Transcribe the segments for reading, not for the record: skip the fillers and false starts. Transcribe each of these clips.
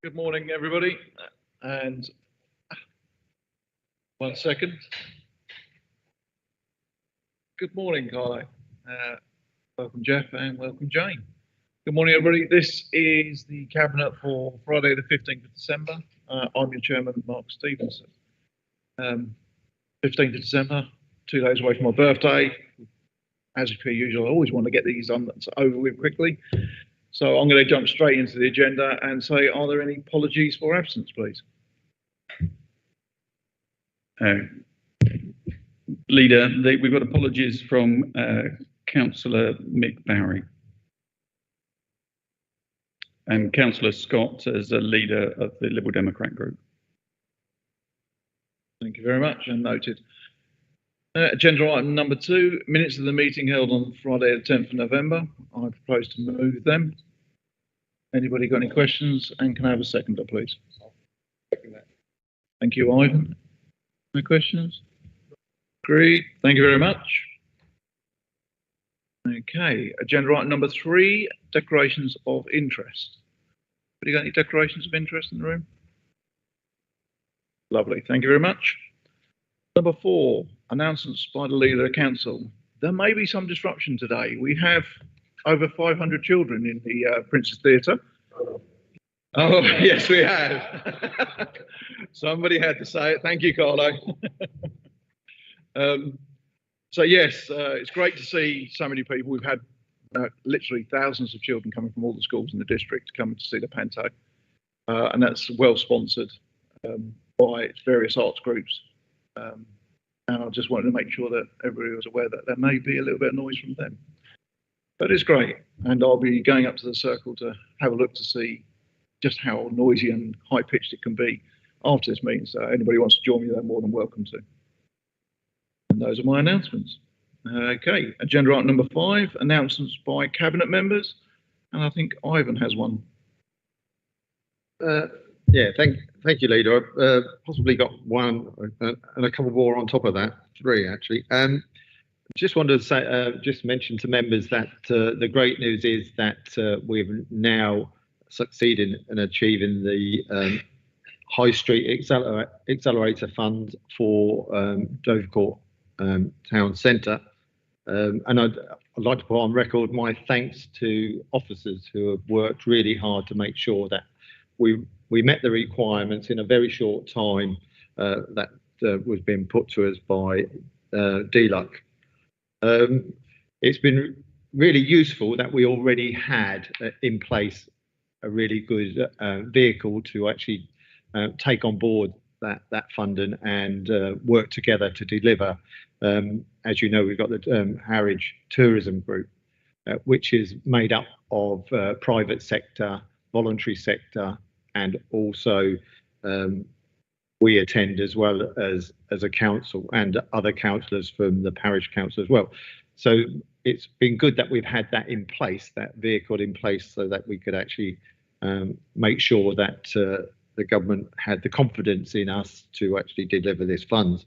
Good morning, everybody. And 1 second. Good morning, Carlo. Welcome, Jeff, and welcome, Jane. Good morning, everybody. This is the Cabinet for Friday, the 15th of December. I'm your chairman, Mark Stevenson. 15th of December, 2 days away from my birthday. As per usual, I always want to get these over with quickly. So I'm going to jump straight into the agenda and say, are there any apologies for absence, please? Leader, we've got apologies from Councillor Mick Barry and Councillor Scott as a leader of the Liberal Democrat group. Thank you very much, and noted. Agenda item number 2, minutes of the meeting held on Friday the 10th of November. I propose to move them. Anybody got any questions? And can I have a seconder, please? Thank you, Ivan. No questions? Agreed. Thank you very much. Okay, agenda item number 3, declarations of interest. Have you got any declarations of interest in the room? Lovely, thank you very much. Number 4, announcements by the leader of council. There may be some disruption today. We have over 500 children in the Prince's Theatre. Oh, yes, we have. Somebody had to say it. Thank you, Carlo. So yes, it's great to see so many people. We've had literally thousands of children coming from all the schools in the district to come to see the Panto, and that's well sponsored by various arts groups. And I just wanted to make sure that everybody was aware that there may be a little bit of noise from them. But it's great, and I'll be going up to the circle to have a look to see just how noisy and high-pitched it can be after this meeting. So anybody wants to join me, they're more than welcome to. And those are my announcements. Okay, agenda item number 5, announcements by cabinet members, and I think Ivan has one. Yeah, thank you, Leader. I've possibly got one and a couple more on top of that, 3 actually. Just wanted to say, just mention to members that the great news is that we've now succeeded in achieving the High Street Accelerator Fund for Dovercourt Town Centre. And I'd like to put on record my thanks to officers who have worked really hard to make sure that we met the requirements in a very short time that was being put to us by DLUC. It's been really useful that we already had in place a really good vehicle to actually take on board that funding and work together to deliver. As you know, we've got the Harwich Tourism Group, which is made up of private sector, voluntary sector, and also we attend as well as a council and other councillors from the parish council as well. So it's been good that we've had that in place, that vehicle in place, so that we could actually make sure that the government had the confidence in us to actually deliver this funds.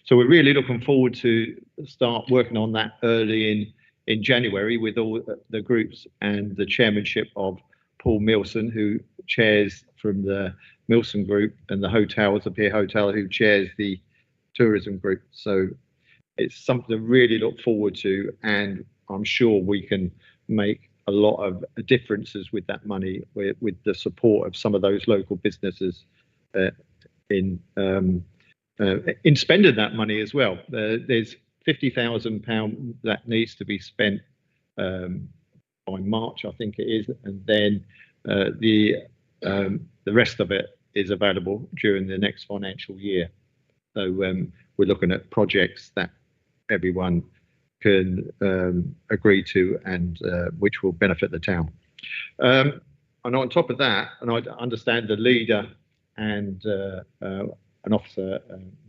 So we're really looking forward to start working on that early in January with all the groups and the chairmanship of Paul Milson, who chairs from the Milson Group, and the hotels, the Pier Hotel, who chairs the tourism group. So it's something to really look forward to, and I'm sure we can make a lot of differences with that money, with the support of some of those local businesses in spending that money as well. There's £50,000 that needs to be spent by March, I think it is, and then the rest of it is available during the next financial year. So we're looking at projects that everyone can agree to, and which will benefit the town. And on top of that, and I understand the leader and an officer,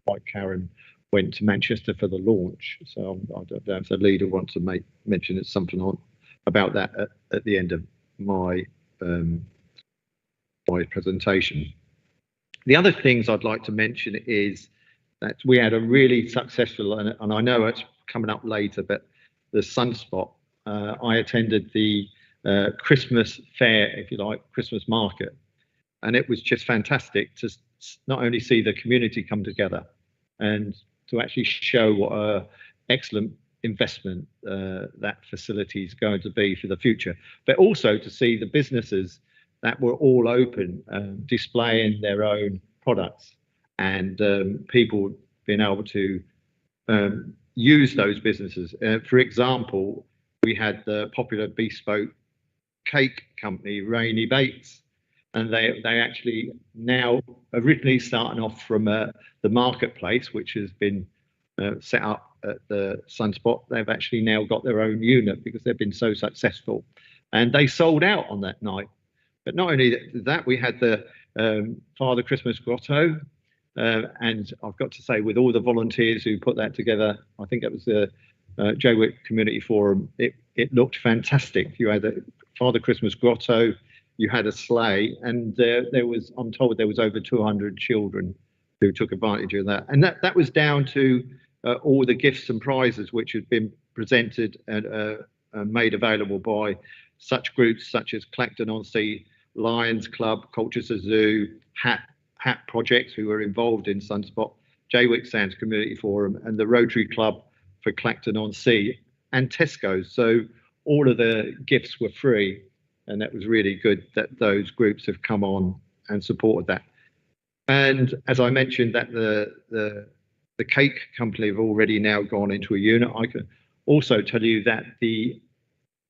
Mike Karen, went to Manchester for the launch. So I don't know if the leader wants to mention something about that at the end of my my presentation. The other things I'd like to mention is that we had a really successful, and I know it's coming up later, but the Sunspot. I attended the Christmas fair, if you like, Christmas market, and it was just fantastic to not only see the community come together and to actually show what a excellent investment that facility is going to be for the future, but also to see the businesses that were all open, displaying their own products, and people being able to use those businesses. For example, we had the popular bespoke cake company, Rainy Bakes, and they actually now, originally starting off from the marketplace, which has been set up at the Sunspot, they've actually now got their own unit because they've been so successful, and they sold out on that night. But not only that, we had the Father Christmas Grotto, and I've got to say, with all the volunteers who put that together, I think it was the Jaywick Community Forum, it looked fantastic. You had the Father Christmas Grotto, you had a sleigh, and there was, I'm told there was over 200 children who took advantage of that. And that was down to all the gifts and prizes which had been presented and made available by such groups such as Clacton-on-Sea Lions Club, Cultures Zoo, Hat Projects, who were involved in Sunspot, Jaywick Sands Community Forum, and the Rotary Club for Clacton-on-Sea, and Tesco's. So all of the gifts were free, and that was really good that those groups have come on and supported that. And as I mentioned, that the cake company have already now gone into a unit. I can also tell you that the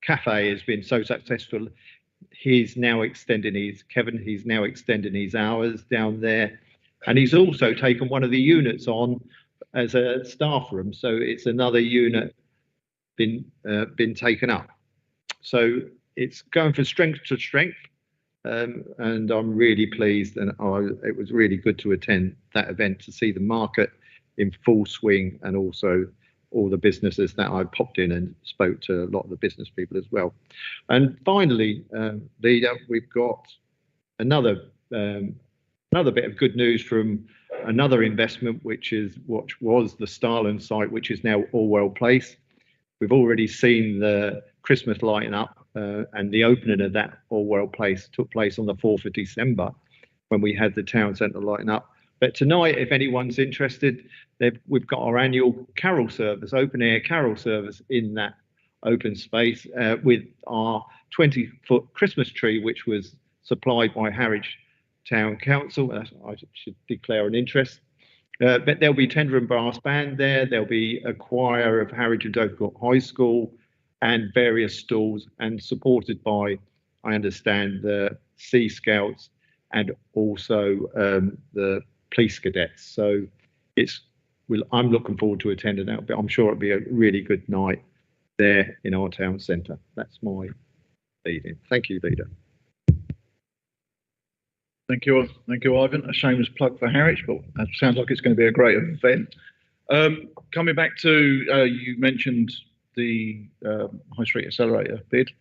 cafe has been so successful. He's now extending he's now extending his hours down there, and he's also taken one of the units on as a staff room. So it's another unit been taken up. So it's going from strength to strength, and I'm really pleased. And it was really good to attend that event to see the market in full swing, and also all the businesses that I popped in and spoke to a lot of the business people as well. And finally, Leader, we've got another bit of good news from another investment, which was the Starland site, which is now Orwell Place. We've already seen the Christmas lighting up, and the opening of that Orwell Place took place on the 4th of December when we had the town centre lighting up. But tonight, if anyone's interested, we've got our annual carol service, open air carol service in that open space with our 20-foot Christmas tree, which was supplied by Harwich Town Council. I should declare an interest. But there'll be tender and brass band there. There'll be a choir of Harwich and Dovercourt High School and various stalls, and supported by, I understand, the Sea Scouts and also the police cadets. So I'm looking forward to attending that, but I'm sure it'll be a really good night there in our town centre. That's my lead-in. Thank you, Leader. Thank you, Ivan. A shameless plug for Harwich, but it sounds like it's going to be a great event. Coming back to, you mentioned the High Street Accelerator bid.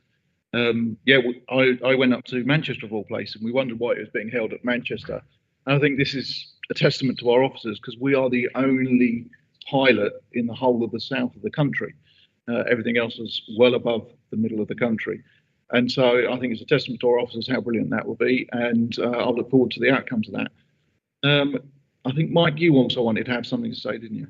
Yeah, I went up to Manchester of all places, and we wondered why it was being held at Manchester. And I think this is a testament to our officers, because we are the only pilot in the whole of the south of the country. Everything else is well above the middle of the country. And so I think it's a testament to our officers how brilliant that will be, and I'll look forward to the outcomes of that. I think, Mike, you also wanted to have something to say, didn't you?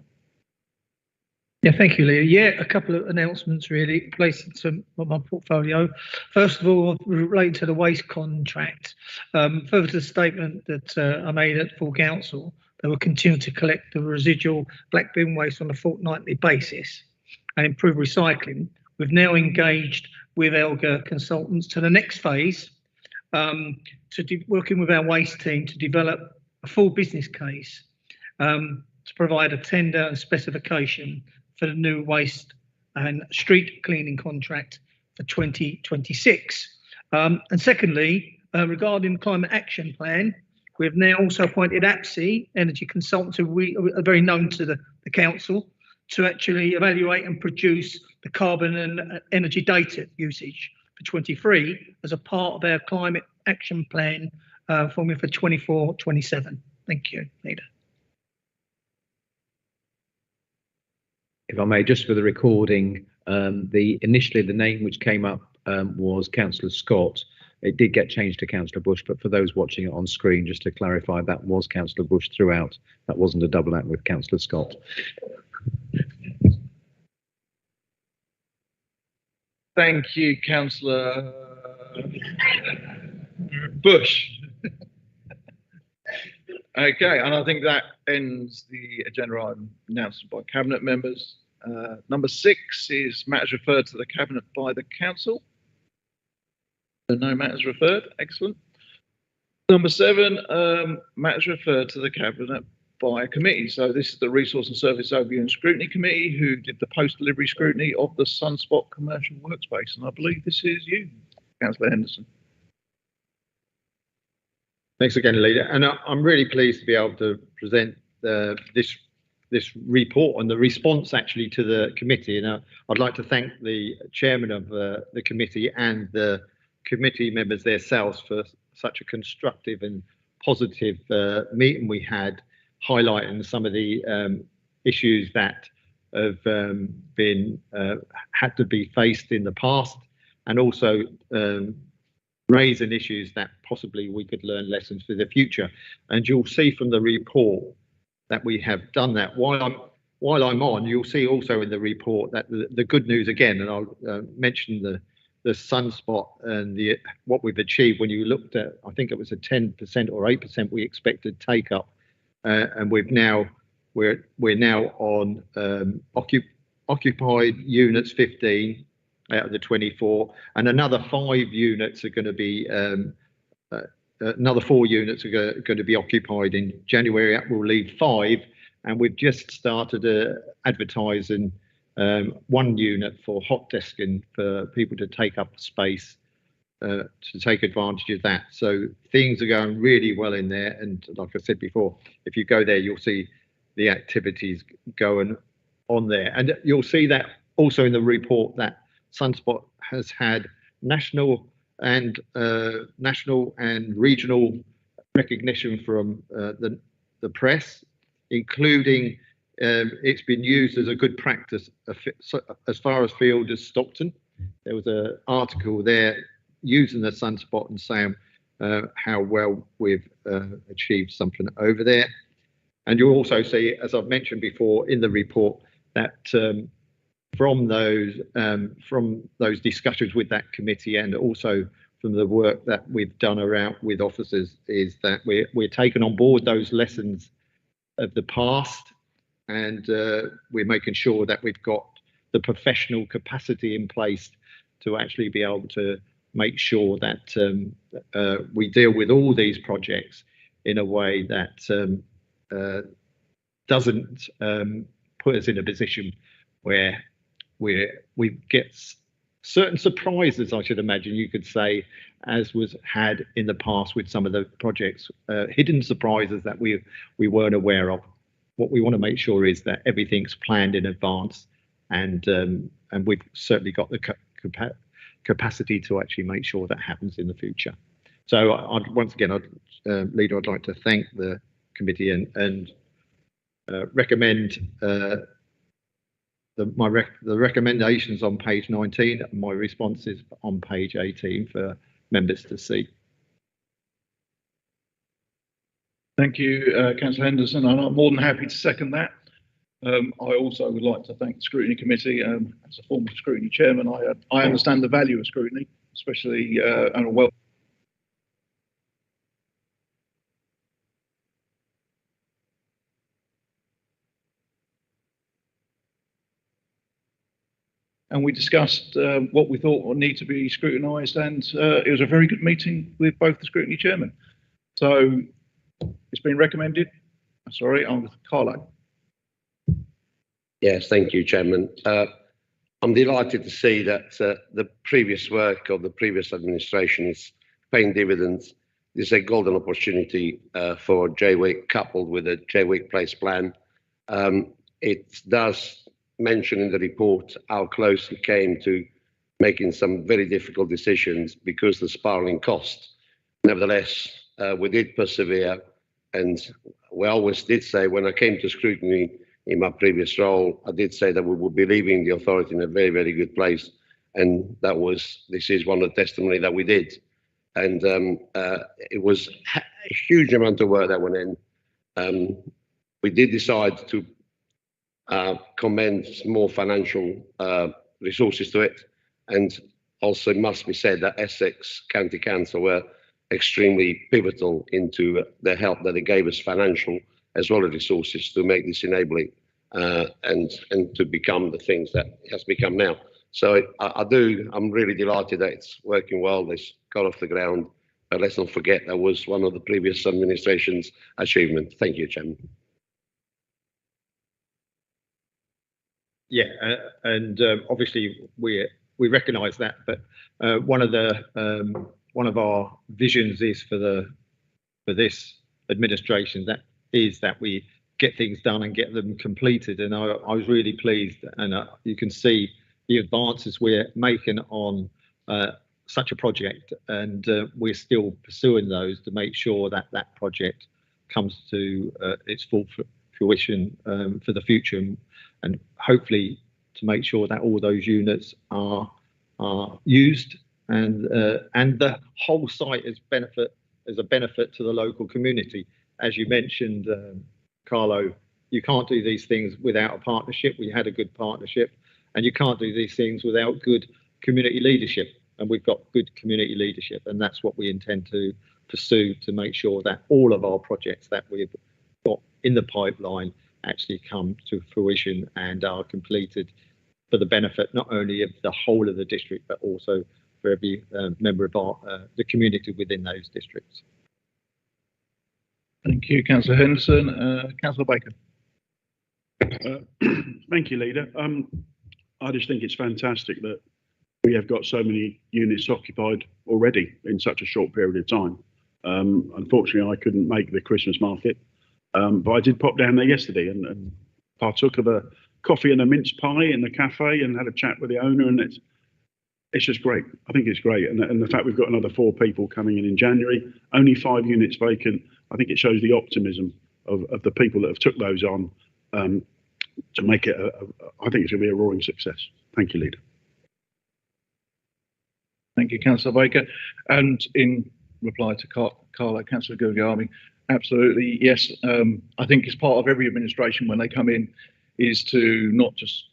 Yeah, thank you, Leah. Yeah, a couple of announcements really related to my portfolio. First of all, related to the waste contract. Further to the statement that I made at full council, they will continue to collect the residual black bin waste on a fortnightly basis and improve recycling. We've now engaged with Elgar Consultants to the next phase, working with our waste team to develop a full business case to provide a tender and specification for the new waste and street cleaning contract for 2026. And secondly, regarding the climate action plan, we've now also appointed APSI, energy consultants who are very known to the council, to actually evaluate and produce the carbon and energy data usage for 23 as a part of our climate action plan for 24-27. Thank you, Leader. If I may, just for the recording, initially the name which came up was Councillor Scott. it did get changed to Councillor Bush, but for those watching it on screen, just to clarify, that was Councillor Bush throughout. That wasn't a double act with Councillor Scott. Thank you, Councillor Bush. Okay, and I think that ends the agenda item announced by Cabinet members. Number 6 is matters referred to the Cabinet by the Council. No matters referred, excellent. Number 7, matters referred to the Cabinet by a committee. So this is the Resource and Service Overview and Scrutiny Committee, who did the post-delivery scrutiny of the Sunspot commercial workspace. And I believe this is you, Councillor Henderson. Thanks again, Leader. And I'm really pleased to be able to present this report and the response actually to the committee. And I'd like to thank the chairman of the committee and the committee members themselves for such a constructive and positive meeting we had, highlighting some of the issues that have been had to be faced in the past, and also raising issues that possibly we could learn lessons for the future. And you'll see from the report that we have done that. While I'm on, you'll see also in the report that the good news again, and I'll mention the Sunspot and what we've achieved when you looked at, I think it was a 10% or 8% we expected take up, and we're now on occupied units 15 out of the 24, and another 5 units are going to be another 4 units are going to be occupied in January. That will leave 5, and we've just started advertising 1 unit for hot desking for people to take up space to take advantage of that. So things are going really well in there, and like I said before, if you go there, you'll see the activities going on there, and you'll see that also in the report that Sunspot has had national and regional recognition from the press, including it's been used as a good practice as far afield as Stockton. There was an article there using the Sunspot and saying how well we've achieved something over there. And you'll also see, as I've mentioned before in the report, that from those discussions with that committee, and also from the work that we've done around with officers, is that we're taking on board those lessons of the past, and we're making sure that we've got the professional capacity in place to actually be able to make sure that we deal with all these projects in a way that doesn't put us in a position where we get certain surprises, I should imagine you could say, as was had in the past with some of the projects, hidden surprises that we weren't aware of. What we want to make sure is that everything's planned in advance, and we've certainly got the capacity to actually make sure that happens in the future. So once again, Leader, I'd like to thank the committee and recommend the recommendations on page 19, and my responses on page 18 for members to see. Thank you, Councillor Henderson, and I'm more than happy to second that. I also would like to thank the Scrutiny Committee. As a former Scrutiny Chairman, I understand the value of scrutiny, especially and well. And we discussed what we thought would need to be scrutinised, and it was a very good meeting with both the Scrutiny Chairman. So it's been recommended. Sorry, I'm with Carlo. Yes, thank you, Chairman. I'm delighted to see that the previous work of the previous administration is paying dividends. This is a golden opportunity for Jaywick, coupled with the Jaywick Place plan. It does mention in the report how close we came to making some very difficult decisions because of the spiralling cost. Nevertheless, we did persevere, and we always did say, when I came to scrutiny in my previous role, I did say that we would be leaving the authority in a very, very good place, and this is one of the testimony that we did. and it was a huge amount of work that went in. We did decide to commend more financial resources to it, and also it must be said that Essex County Council were extremely pivotal into the help that they gave us, financial as well as resources, to make this enabling and to become the things that it has become now. So I'm really delighted that it's working well. It's got off the ground, but let's not forget that was one of the previous administration's achievements. Thank you, Chairman. Yeah, and obviously we recognise that, but one of our visions is for this administration that we get things done and get them completed. And I was really pleased, and you can see the advances we're making on such a project, and we're still pursuing those to make sure that that project comes to its full fruition for the future, and hopefully to make sure that all those units are used, and the whole site is a benefit to the local community. As you mentioned, Carlo, you can't do these things without a partnership. We had a good partnership, and you can't do these things without good community leadership. And we've got good community leadership, and that's what we intend to pursue, to make sure that all of our projects that we've got in the pipeline actually come to fruition and are completed for the benefit not only of the whole of the district, but also for every member of the community within those districts. Thank you, Councillor Henderson. Councillor Baker. Thank you, Leader. I just think it's fantastic that we have got so many units occupied already in such a short period of time. Unfortunately, I couldn't make the Christmas market, but I did pop down there yesterday and partook of a coffee and a mince pie in the cafe and had a chat with the owner, and it's just great. I think it's great, and the fact we've got another 4 people coming in January, only 5 units vacant. I think it shows the optimism of the people that have took those on to make it. I think it's going to be a roaring success. Thank you, Leader. Thank you, Councillor Baker. And in reply to Carlo, Councillor Gurgami, absolutely, yes. I think it's part of every administration when they come in is to not just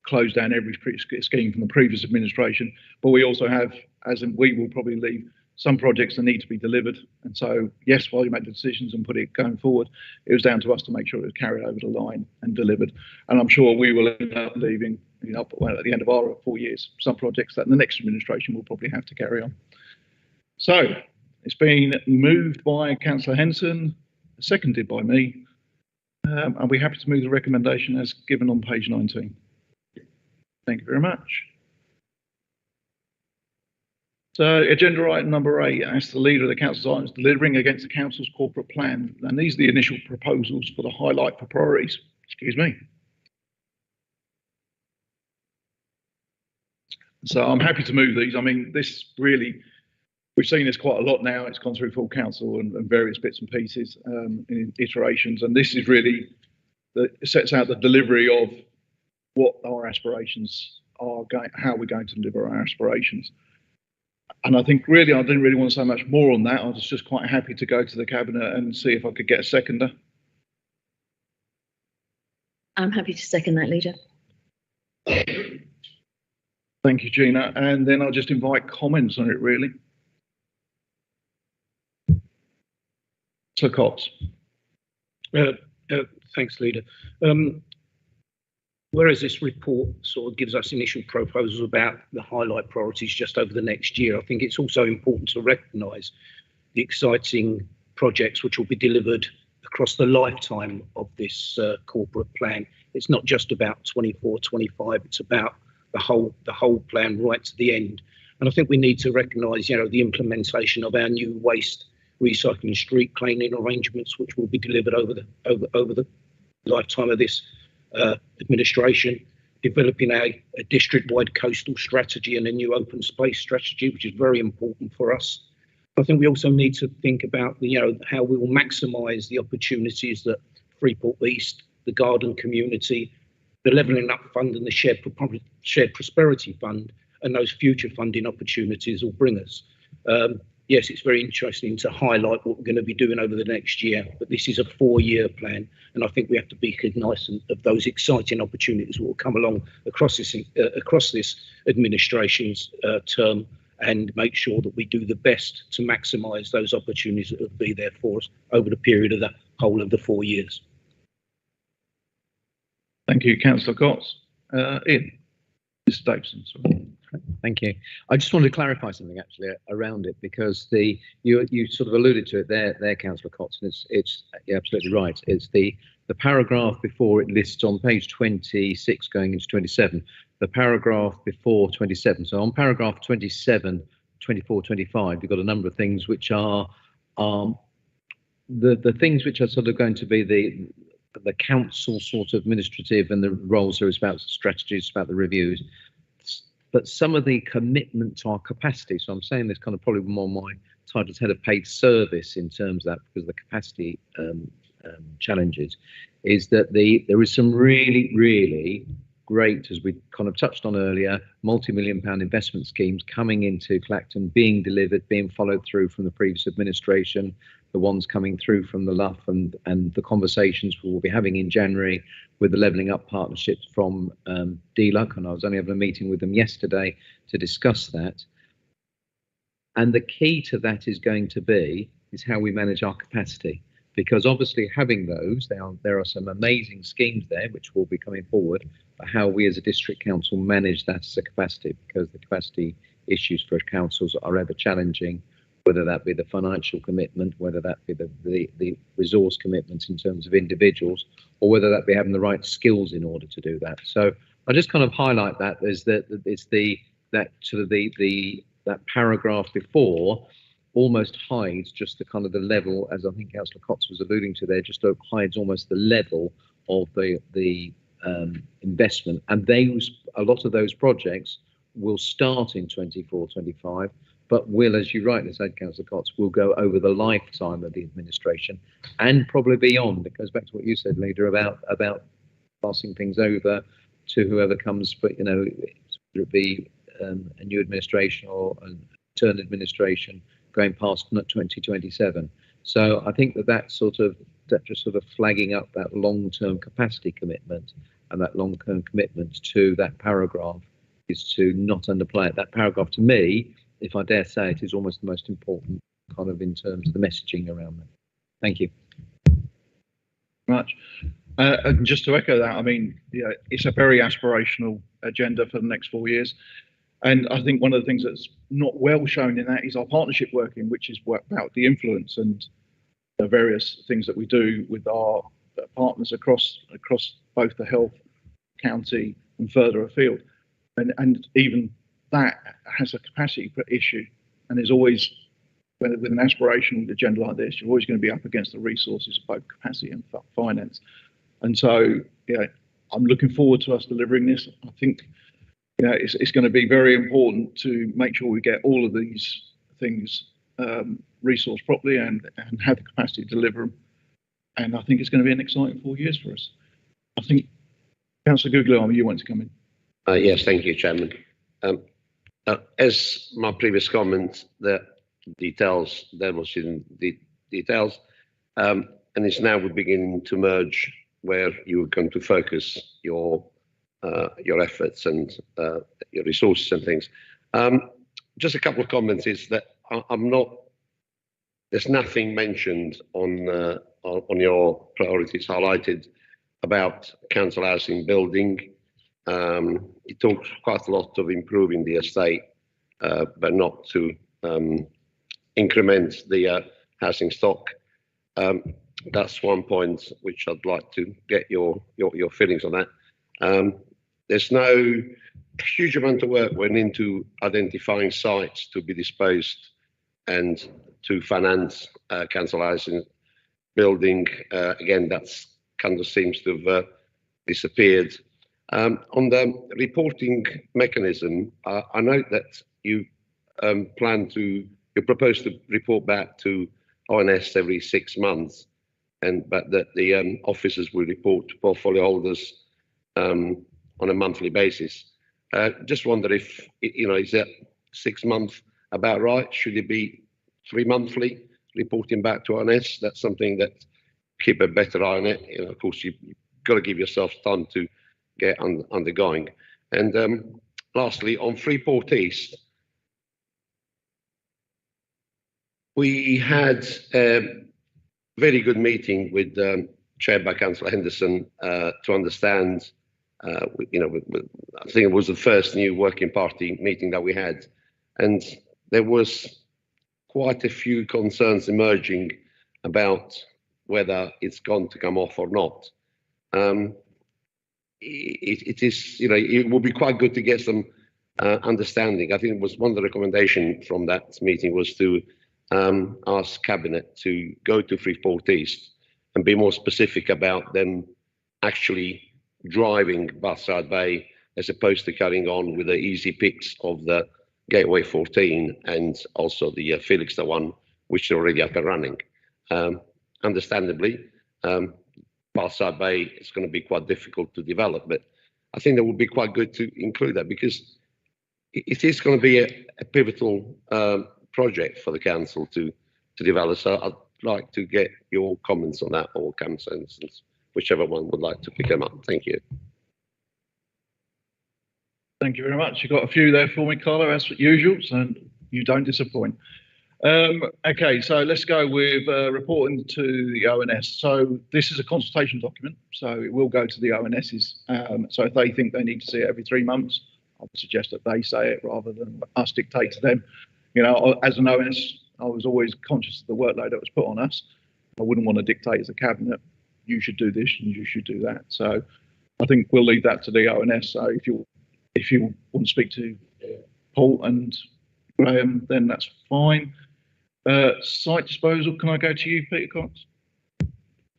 close down every scheme from the previous administration, but we also have, as in we will probably leave, some projects that need to be delivered. And so, yes, while you make the decisions and put it going forward, it was down to us to make sure it was carried over the line and delivered. And I'm sure we will end up leaving, at the end of our 4 years, some projects that the next administration will probably have to carry on. So it's been moved by Councillor Henson, seconded by me. I'll be happy to move the recommendation as given on page 19. Thank you very much. So agenda item number 8 asks the leader of the council's items delivering against the council's corporate plan. And these are the initial proposals for the highlight for priorities. Excuse me. So I'm happy to move these. I mean, this really, we've seen this quite a lot now. It's gone through full council and various bits and pieces in iterations. And this is really, it sets out the delivery of what our aspirations are, how we're going to deliver our aspirations. And I think really, I didn't really want to say much more on that. I was just quite happy to go to the cabinet and see if I could get a seconder. I'm happy to second that, Leader. Thank you, Gina. And then I'll just invite comments on it, really. Sir Cox. Thanks, Leader. Whereas this report sort of gives us initial proposals about the highlight priorities just over the next year, I think it's also important to recognise the exciting projects which will be delivered across the lifetime of this corporate plan. It's not just about 24, 25, it's about the whole plan right to the end. And I think we need to recognise, the implementation of our new waste recycling street cleaning arrangements, which will be delivered over the lifetime of this administration, developing a district-wide coastal strategy and a new open space strategy, which is very important for us. I think we also need to think about how we will maximise the opportunities that Freeport East, the Garden community, the Levelling Up Fund and the Shared Prosperity Fund and those future funding opportunities will bring us. yes, it's very interesting to highlight what we're going to be doing over the next year, but this is a 4-year plan, and I think we have to be cognizant of those exciting opportunities that will come along across this administration's term, and make sure that we do the best to maximise those opportunities that will be there for us over the period of the whole of the 4 years. Thank you, Councillor Cox. Ian, Mr. Davidson, sorry. Thank you. I just wanted to clarify something actually around it, because you sort of alluded to it there, Councillor Cox, and it's you're absolutely right. It's the paragraph before it lists on page 26 going into 27, the paragraph before 27. So on paragraph 27, 24, 25, you've got a number of things which are the things which are sort of going to be the council sort of administrative, and the roles are about strategies, about the reviews. But some of the commitment to our capacity, so I'm saying this kind of probably more my title as head of paid service in terms of that, because of the capacity challenges, is that there is some really great, as we kind of touched on earlier, multi-million-pound investment schemes coming into Clacton, being delivered, being followed through from the previous administration, the ones coming through from the LUF, and the conversations we will be having in January with the Levelling Up partnerships from DLUC, and I was only having a meeting with them yesterday to discuss that. And the key to that is going to be how we manage our capacity, because obviously having those, there are some amazing schemes there which will be coming forward, but how we as a district council manage that as a capacity, because the capacity issues for councils are ever challenging, whether that be the financial commitment, whether that be the resource commitments in terms of individuals, or whether that be having the right skills in order to do that. So I just kind of highlight that is that it's that paragraph before almost hides just the kind of the level, as I think Councillor Cox was alluding to there, just hides almost the level of the investment, and a lot of those projects will start in 24, 25, but will, as you rightly said, Councillor Cox, will go over the lifetime of the administration and probably beyond. It goes back to what you said, Leader, about passing things over to whoever comes, but whether it be a new administration or an turn administration going past 2027. So I think that just sort of flagging up that long-term capacity commitment and that long-term commitment to that paragraph is to not underplay it. That paragraph, to me, if I dare say it, is almost the most important kind of in terms of the messaging around that. Thank you. Much. And just to echo that, I mean, it's a very aspirational agenda for the next 4 years. And I think one of the things that's not well shown in that is our partnership working, which is about the influence and the various things that we do with our partners across both the health, county and further afield. And even that has a capacity issue. And there's always, with an aspirational agenda like this, you're always going to be up against the resources of both capacity and finance. And so, I'm looking forward to us delivering this. I think it's going to be very important to make sure we get all of these things resourced properly and have the capacity to deliver them. And I think it's going to be an exciting 4 years for us. I think, Councillor Guglielmo, you want to come in? Yes, thank you, Chairman. As my previous comment, the details, there was in the details, and it's now we're beginning to merge where you're going to focus your efforts and your resources and things. Just a couple of comments is that there's nothing mentioned on your priorities highlighted about council housing building. It talks quite a lot of improving the estate, but not to increment the housing stock. That's one point which I'd like to get your feelings on that. There's no huge amount of work went into identifying sites to be disposed and to finance council housing building. Again, that's kind of seems to have disappeared. On the reporting mechanism, I note that you propose to report back to ONS every 6 months, but that the officers will report to portfolio holders on a monthly basis. Just wonder if is that 6 months about right? Should it be 3-monthly reporting back to RNS. That's something that keep a better eye on it. You know, of course, you've got to give yourself time to get undergoing. And lastly, on Freeport East, we had a very good meeting with chaired by Councillor Henderson to understand. You know, I think it was the first new working party meeting that we had, and there was quite a few concerns emerging about whether it's going to come off or not. It is, you know, it would be quite good to get some understanding. I think it was one of the recommendations from that meeting was to ask Cabinet to go to Freeport East and be more specific about them actually driving Bathside Bay as opposed to carrying on with the easy picks of the Gateway 14 and also the Felixstowe one, which are already up and running. Understandably, Bathside Bay is going to be quite difficult to develop, but I think that would be quite good to include that because it is going to be a pivotal project for the council to develop. So I'd like to get your comments on that, or concerns, whichever one would like to pick them up. Thank you. Thank you very much. You've got a few there for me, Carlo, as usual, so you don't disappoint. Okay, so let's go with reporting to the ONS. So this is a consultation document, so it will go to the ONSs. So if they think they need to see it every 3 months, I would suggest that they say it rather than us dictate to them. You know, as an ONS, I was always conscious of the workload that was put on us. I wouldn't want to dictate as a cabinet, you should do this and you should do that. So I think we'll leave that to the ONS. So if you want to speak to Paul and Graham, then that's fine. Site disposal, can I go to you, Peter Cox?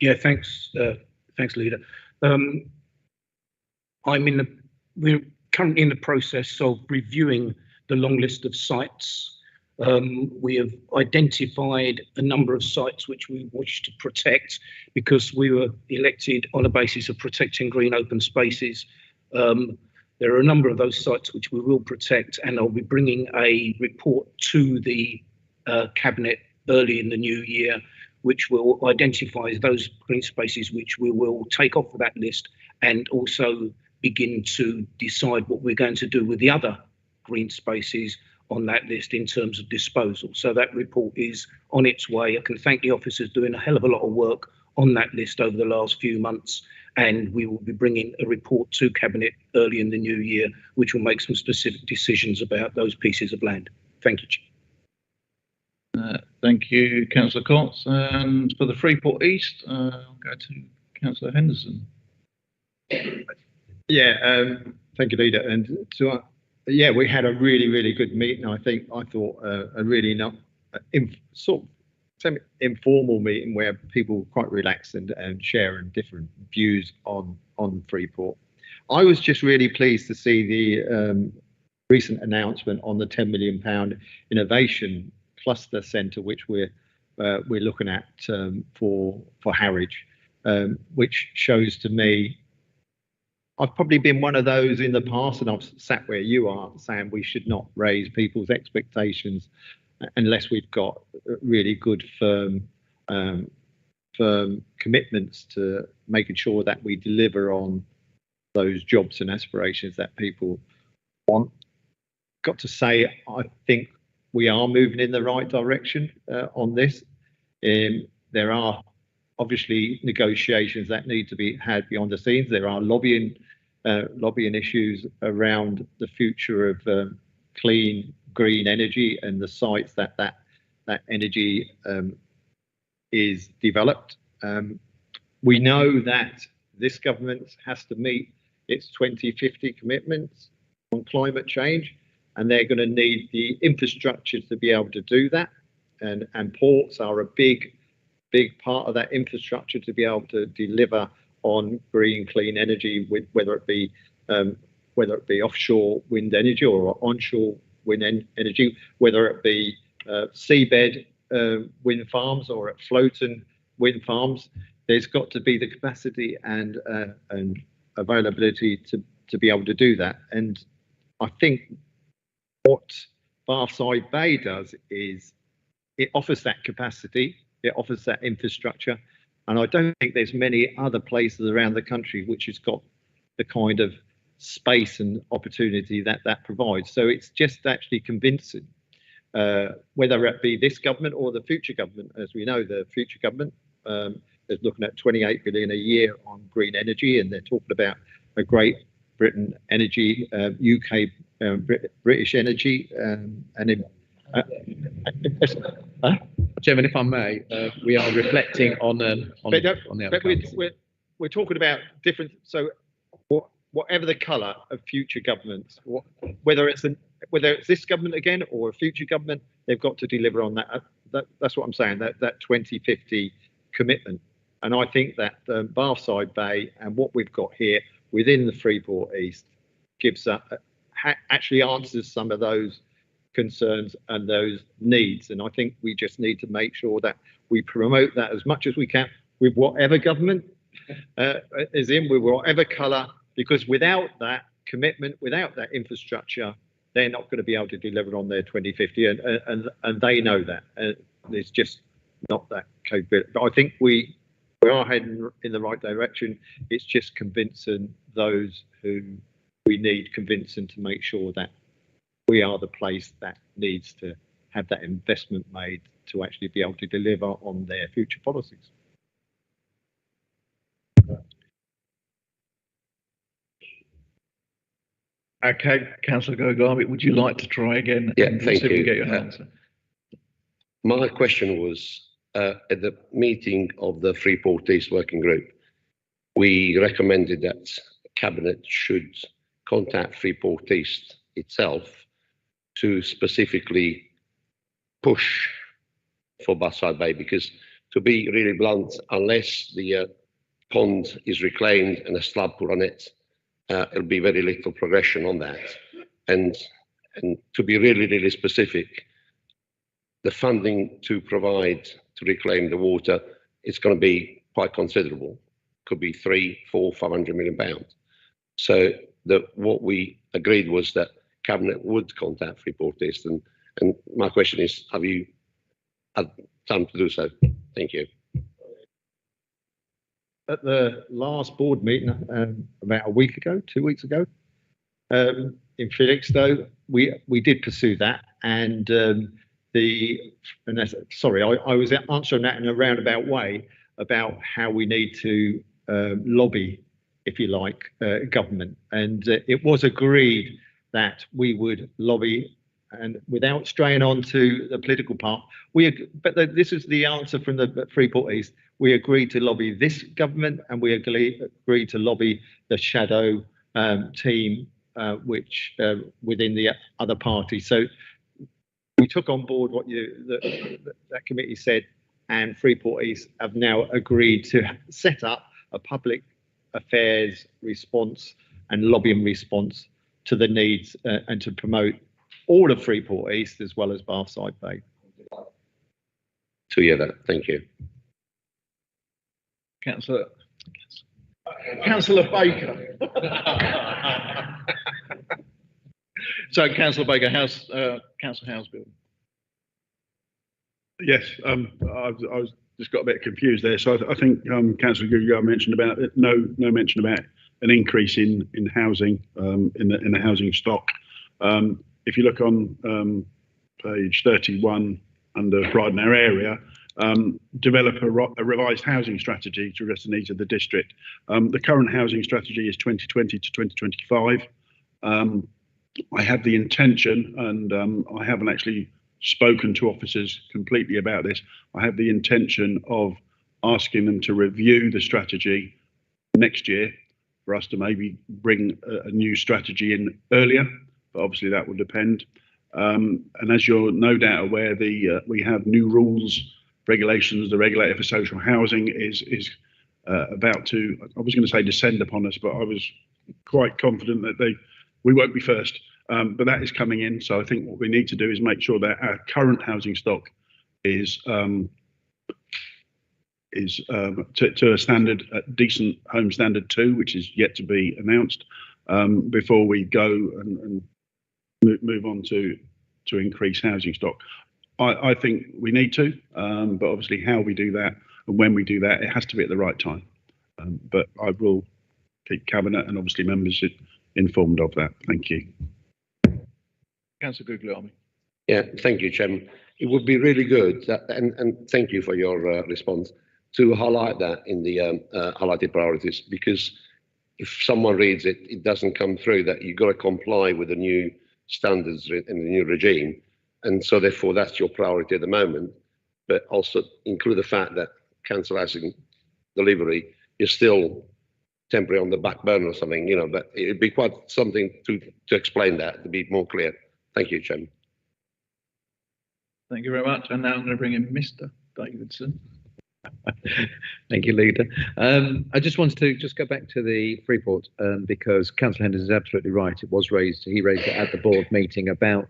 Yeah, thanks, Leader. We're currently in the process of reviewing the long list of sites. We have identified a number of sites which we wish to protect because we were elected on a basis of protecting green open spaces. There are a number of those sites which we will protect, and I'll be bringing a report to the Cabinet early in the new year, which will identify those green spaces which we will take off of that list and also begin to decide what we're going to do with the other green spaces on that list in terms of disposal. So that report is on its way. I can thank the officers doing a hell of a lot of work on that list over the last few months, and we will be bringing a report to Cabinet early in the new year, which will make some specific decisions about those pieces of land. Thank you, Chair. Thank you, Councillor Cox. And for the Freeport East, I'll go to Councillor Henderson. Yeah, thank you, Leader. And so, yeah, we had a really good meeting. I thought a really sort of semi-informal meeting where people were quite relaxed and sharing different views on Freeport. I was just really pleased to see the recent announcement on the £10 million innovation cluster centre, which we're looking at for Harwich, which shows to me. I've probably been one of those in the past, and I've sat where you are, saying we should not raise people's expectations unless we've got really good firm commitments to making sure that we deliver on those jobs and aspirations that people want. Got to say, I think we are moving in the right direction on this. There are obviously negotiations that need to be had behind the scenes. There are lobbying issues around the future of clean green energy and the sites that energy is developed. We know that this government has to meet its 2050 commitments on climate change, and they're going to need the infrastructure to be able to do that. And ports are a big part of that infrastructure to be able to deliver on green, clean energy, with whether it be offshore wind energy or onshore wind energy, whether it be seabed wind farms or at floating wind farms. There's got to be the capacity and availability to be able to do that. And I think what Bathside Bay does is it offers that capacity, it offers that infrastructure, and I don't think there's many other places around the country which has got the kind of space and opportunity that that provides. So it's just actually convincing, whether it be this government or the future government. As we know, the future government is looking at 28 billion a year on green energy, and they're talking about a Great Britain energy, UK British energy, Chairman, if I may, we are reflecting on the other councils. We're talking about different. So whatever the colour of future governments, whether it's this government again or a future government, they've got to deliver on that. That's what I'm saying. That 2050 commitment. And I think that Bathside Bay and what we've got here within the Freeport East gives actually answers some of those concerns and those needs. And I think we just need to make sure that we promote that as much as we can with whatever government is in, with whatever colour, because without that commitment, without that infrastructure, they're not going to be able to deliver on their 2050, and they know that. It's just not that capability. But I think we are heading in the right direction. It's just convincing those who we need convincing to make sure that we are the place that needs to have that investment made to actually be able to deliver on their future policies. Okay, Councillor Gogarby, would you like to try again? Yeah, and thank see if we you. get your answer? My question was, at the meeting of the Freeport East Working Group, we recommended that Cabinet should contact Freeport East itself to specifically push for Bathside Bay, because, to be really blunt, unless the pond is reclaimed and a slab put on it, it'll be very little progression on that. And to be really specific, the funding to provide to reclaim the water is going to be quite considerable. Could be 300, 400, 500 million pounds. So what we agreed was that Cabinet would contact Freeport East, and my question is, have you had time to do so? Thank you. At the last board meeting, about a week ago, 2 weeks ago, in Felixstowe, we did pursue that, and sorry, I was answering that in a roundabout way about how we need to lobby, if you like, government, and it was agreed that we would lobby, and without straying on to the political part, this is the answer from the Freeport East. We agreed to lobby this government, and we agreed to lobby the shadow team, which within the other party. So we took on board what that committee said, and Freeport East have now agreed to set up a public affairs response and lobbying response to the needs and to promote all of Freeport East as well as Bathside Bay. To hear that, thank you. Councillor Baker. So, Councillor Baker, how's Councillor Howe's bill? Yes, I was just got a bit confused there. So I think Councillor Gogarby mentioned about no mention about an increase in housing in the housing stock. If you look on page 31 under Pride in Our Area, develop a revised housing strategy to address the needs of the district. The current housing strategy is 2020 to 2025. I have the intention, and I haven't actually spoken to officers completely about this, I have the intention of asking them to review the strategy next year for us to maybe bring a new strategy in earlier, but obviously that will depend. And as you're no doubt aware, we have new rules, regulations. The regulator for social housing is about to, I was going to say descend upon us, but I was quite confident that we won't be first. But that is coming in. So I think what we need to do is make sure that our current housing stock is to a standard, a decent home standard 2, which is yet to be announced, before we go and move on to increase housing stock. I think we need to, but obviously how we do that and when we do that, it has to be at the right time. But I will keep Cabinet and obviously members informed of that. Thank you. Councillor Guglielmi. Yeah, thank you, Chairman. It would be really good, and thank you for your response, to highlight that in the highlighted priorities, because if someone reads it, it doesn't come through that you've got to comply with the new standards in the new regime. And so therefore that's your priority at the moment, but also include the fact that council housing delivery is still temporary on the back burner or something, you know, but it'd be quite something to explain that, to be more clear. Thank you, Chairman. Thank you very much. And now I'm going to bring in Mr. Davidson. Thank you, Leader. I just wanted to just go back to the Freeport because Councillor Henderson is absolutely right. It was raised. He raised it at the board meeting about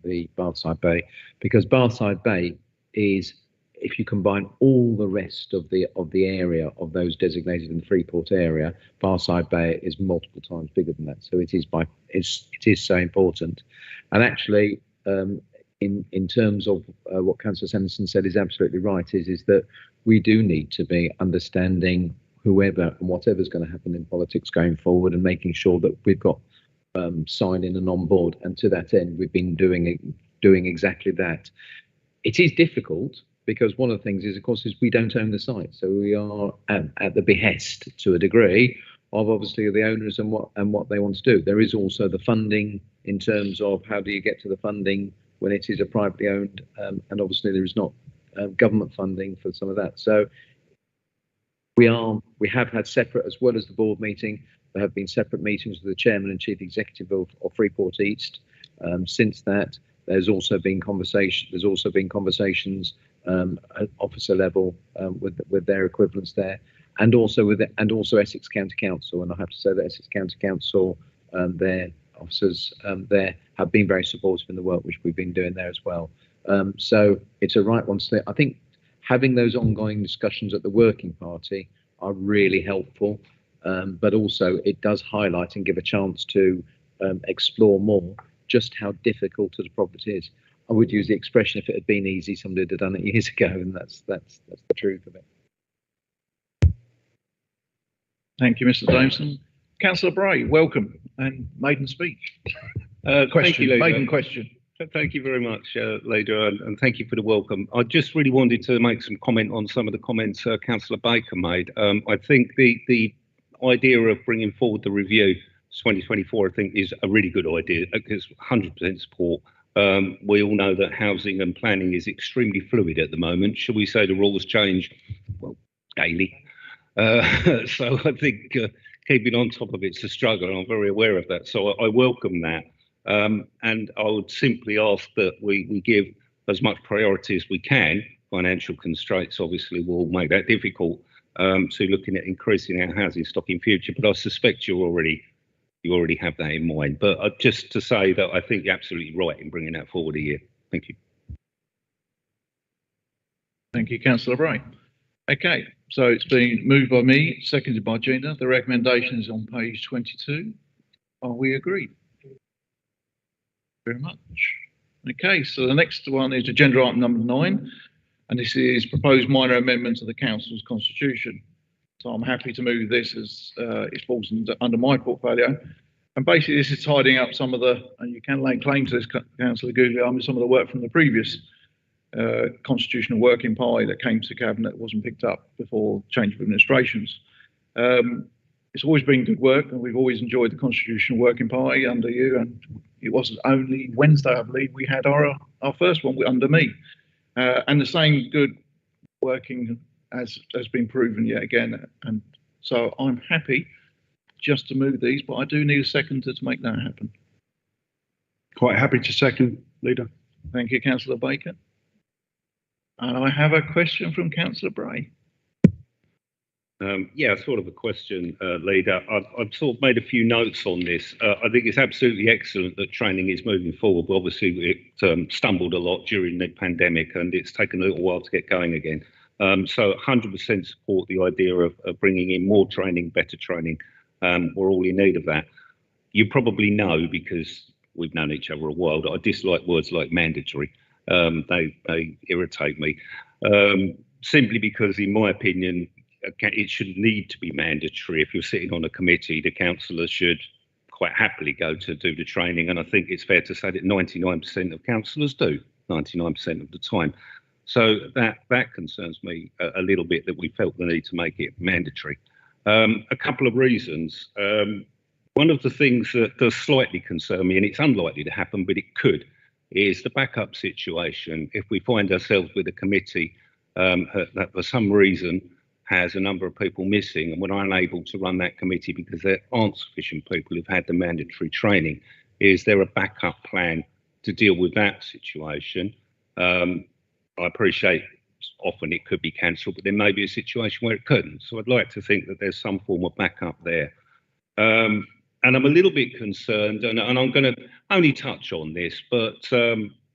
the Bathside Bay, because Bathside Bay is, if you combine all the rest of the area of those designated in the Freeport area, Bathside Bay is multiple times bigger than that. So it is so important. And actually, in terms of what Councillor Sanderson said is absolutely right, is that we do need to be understanding whoever and whatever's going to happen in politics going forward, and making sure that we've got sign-in and on board. And to that end, we've been doing exactly that. It is difficult because one of the things is, of course, is we don't own the site, so we are at the behest to a degree of obviously the owners and what they want to do. There is also the funding in terms of how do you get to the funding when it is a privately owned, and obviously there is not government funding for some of that. So we have had separate, as well as the board meeting, there have been separate meetings with the chairman and chief executive of Freeport East. Since that, there's also been conversations at officer level with their equivalents there, and also Essex County Council. And I have to say that Essex County Council, their officers there have been very supportive in the work which we've been doing there as well. So it's a right one to say. I think having those ongoing discussions at the working party are really helpful, but also it does highlight and give a chance to explore more just how difficult the property is. I would use the expression, if it had been easy, somebody would have done it years ago, and that's the truth of it. Thank you, Mr. Davidson. Councillor Bray, welcome, and maiden speech. Thank you, Maiden question. Thank you very much, Leader, and thank you for the welcome. I just really wanted to make some comment on some of the comments Councillor Baker made. I think the idea of bringing forward the review to 2024, I think, is a really good idea, because 100% support. We all know that housing and planning is extremely fluid at the moment. Shall we say the rules change, well, daily? So I think keeping on top of it's a struggle, and I'm very aware of that. So I welcome that. And I would simply ask that we give as much priority as we can. Financial constraints obviously will make that difficult, to looking at increasing our housing stock in future. But I suspect you already have that in mind. But just to say that I think you're absolutely right in bringing that forward a year. Thank you. Thank you, Councillor Bray. Okay, so it's been moved by me, seconded by Gina. The recommendation is on page 22. Are we agreed? Very much. Okay, so the next one is agenda item number 9, and this is proposed minor amendment to the council's constitution. So I'm happy to move this as it falls under my portfolio. And basically this is tidying up some of the, and you can lay claim to this, Councillor Guglielmi, some of the work from the previous constitutional working party that came to Cabinet that wasn't picked up before change of administrations. It's always been good work, and we've always enjoyed the constitutional working party under you, and it wasn't only Wednesday, I believe, we had our first one under me. And the same good working has been proven yet again. And so I'm happy just to move these, but I do need a seconder to make that happen. Quite happy to second, Leader. Thank you, Councillor Baker. And I have a question from Councillor Bray. Yeah, sort of a question, Leader. I've sort of made a few notes on this. I think it's absolutely excellent that training is moving forward. But obviously, it stumbled a lot during the pandemic, and it's taken a little while to get going again. So 100% support the idea of bringing in more training, better training. We're all in need of that. You probably know, because we've known each other a while, that I dislike words like mandatory. They irritate me, simply because, in my opinion, it should need to be mandatory. If you're sitting on a committee, the councillors should quite happily go to do the training, and I think it's fair to say that 99% of councillors do 99% of the time. So that concerns me a little bit, that we felt the need to make it mandatory. A couple of reasons. One of the things that does slightly concern me, and it's unlikely to happen, but it could, is the backup situation. If we find ourselves with a committee that for some reason has a number of people missing, and we're unable to run that committee because there aren't sufficient people who've had the mandatory training, is there a backup plan to deal with that situation? I appreciate often it could be cancelled, but there may be a situation where it couldn't. So I'd like to think that there's some form of backup there. And I'm a little bit concerned, and I'm going to only touch on this, but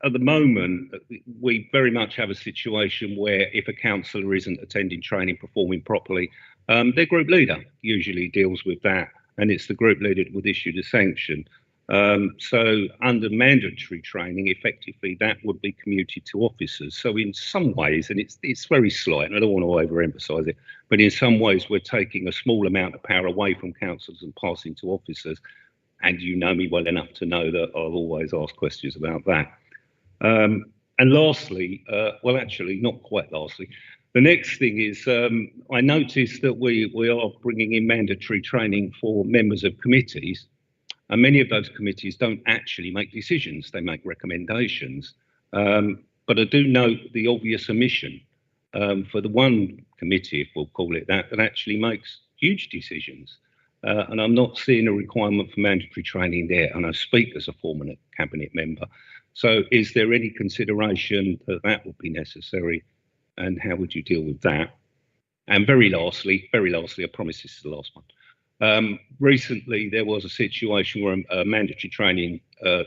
at the moment, we very much have a situation where if a councillor isn't attending training, performing properly, their group leader usually deals with that, and it's the group leader that would issue the sanction. So under mandatory training, effectively, that would be commuted to officers. So in some ways, and it's very slight, and I don't want to overemphasise it, but in some ways we're taking a small amount of power away from councillors and passing to officers. And you know me well enough to know that I'll always ask questions about that. And lastly, well, actually, not quite lastly, the next thing is I noticed that we are bringing in mandatory training for members of committees. And many of those committees don't actually make decisions, they make recommendations. But I do note the obvious omission for the one committee, if we'll call it that, that actually makes huge decisions. And I'm not seeing a requirement for mandatory training there. And I speak as a former cabinet member. So is there any consideration that that would be necessary? And how would you deal with that? And very lastly, I promise this is the last one. Recently, there was a situation where mandatory training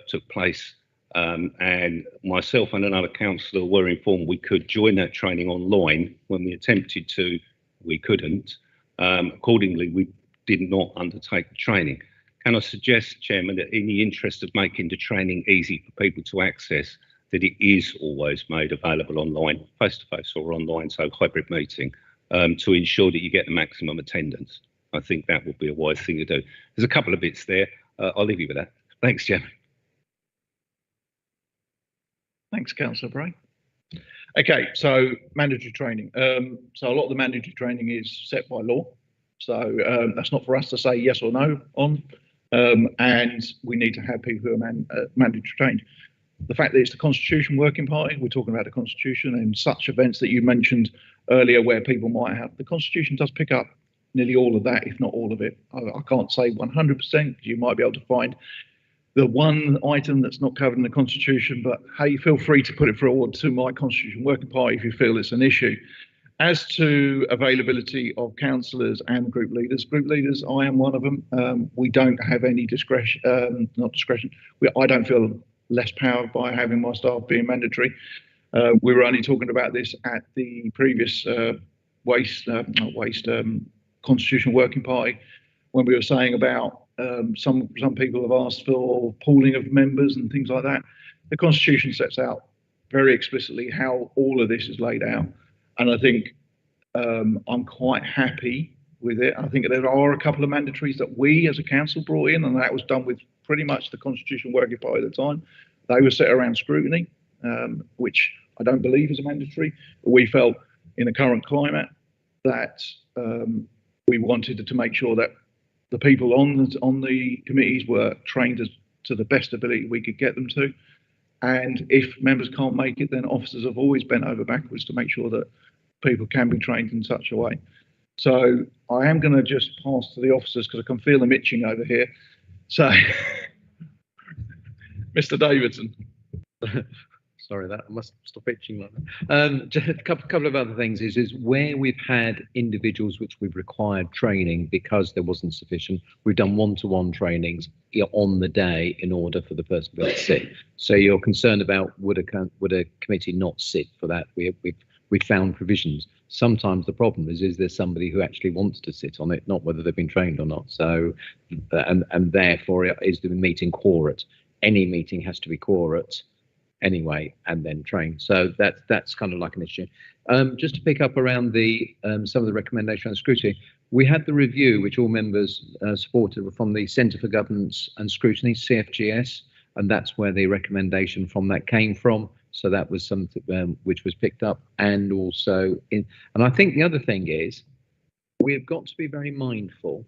took place, and myself and another councillor were informed we could join that training online. When we attempted to, we couldn't. Accordingly, we did not undertake the training. Can I suggest, Chairman, that in the interest of making the training easy for people to access, that it is always made available online, face-to-face or online, so hybrid meeting, to ensure that you get the maximum attendance? I think that would be a wise thing to do. There's a couple of bits there. I'll leave you with that. Thanks, Chairman. Thanks, Councillor Bray. Okay, so mandatory training. So a lot of the mandatory training is set by law. So that's not for us to say yes or no on. And we need to have people who are mandatory trained. The fact that it's the Constitution Working Party, we're talking about the Constitution and such events that you mentioned earlier where people might have, the Constitution does pick up nearly all of that, if not all of it. I can't say 100%, you might be able to find the one item that's not covered in the Constitution, but hey, feel free to put it forward to my Constitution Working Party if you feel it's an issue. As to availability of councillors and group leaders, I am one of them. We don't have any discretion, not discretion. I don't feel less power by having my staff being mandatory. We were only talking about this at the previous Constitution Working Party when we were saying about some people have asked for pooling of members and things like that. The Constitution sets out very explicitly how all of this is laid out. And I think I'm quite happy with it. I think there are a couple of mandatories that we as a council brought in, and that was done with pretty much the Constitution Working Party at the time. They were set around scrutiny, which I don't believe is a mandatory. But we felt in the current climate that we wanted to make sure that the people on the committees were trained to the best ability we could get them to. And if members can't make it, then officers have always bent over backwards to make sure that people can be trained in such a way. So I am going to just pass to the officers because I can feel them itching over here. So, Mr. Davidson. Sorry, that I must stop itching like that. Just a couple of other things is where we've had individuals which we've required training because there wasn't sufficient. We've done one-to-one trainings on the day in order for the person to sit. So you're concerned about would a committee not sit for that? We've found provisions. Sometimes the problem is there somebody who actually wants to sit on it, not whether they've been trained or not. So and therefore is the meeting quorate. Any meeting has to be quorate. anyway and then train. So that's kind of like an issue. Just to pick up around the some of the recommendations on scrutiny, we had the review which all members supported from the Centre for Governance and Scrutiny, CFGS, and that's where the recommendation from that came from. So that was something which was picked up, and also and I think the other thing is we've got to be very mindful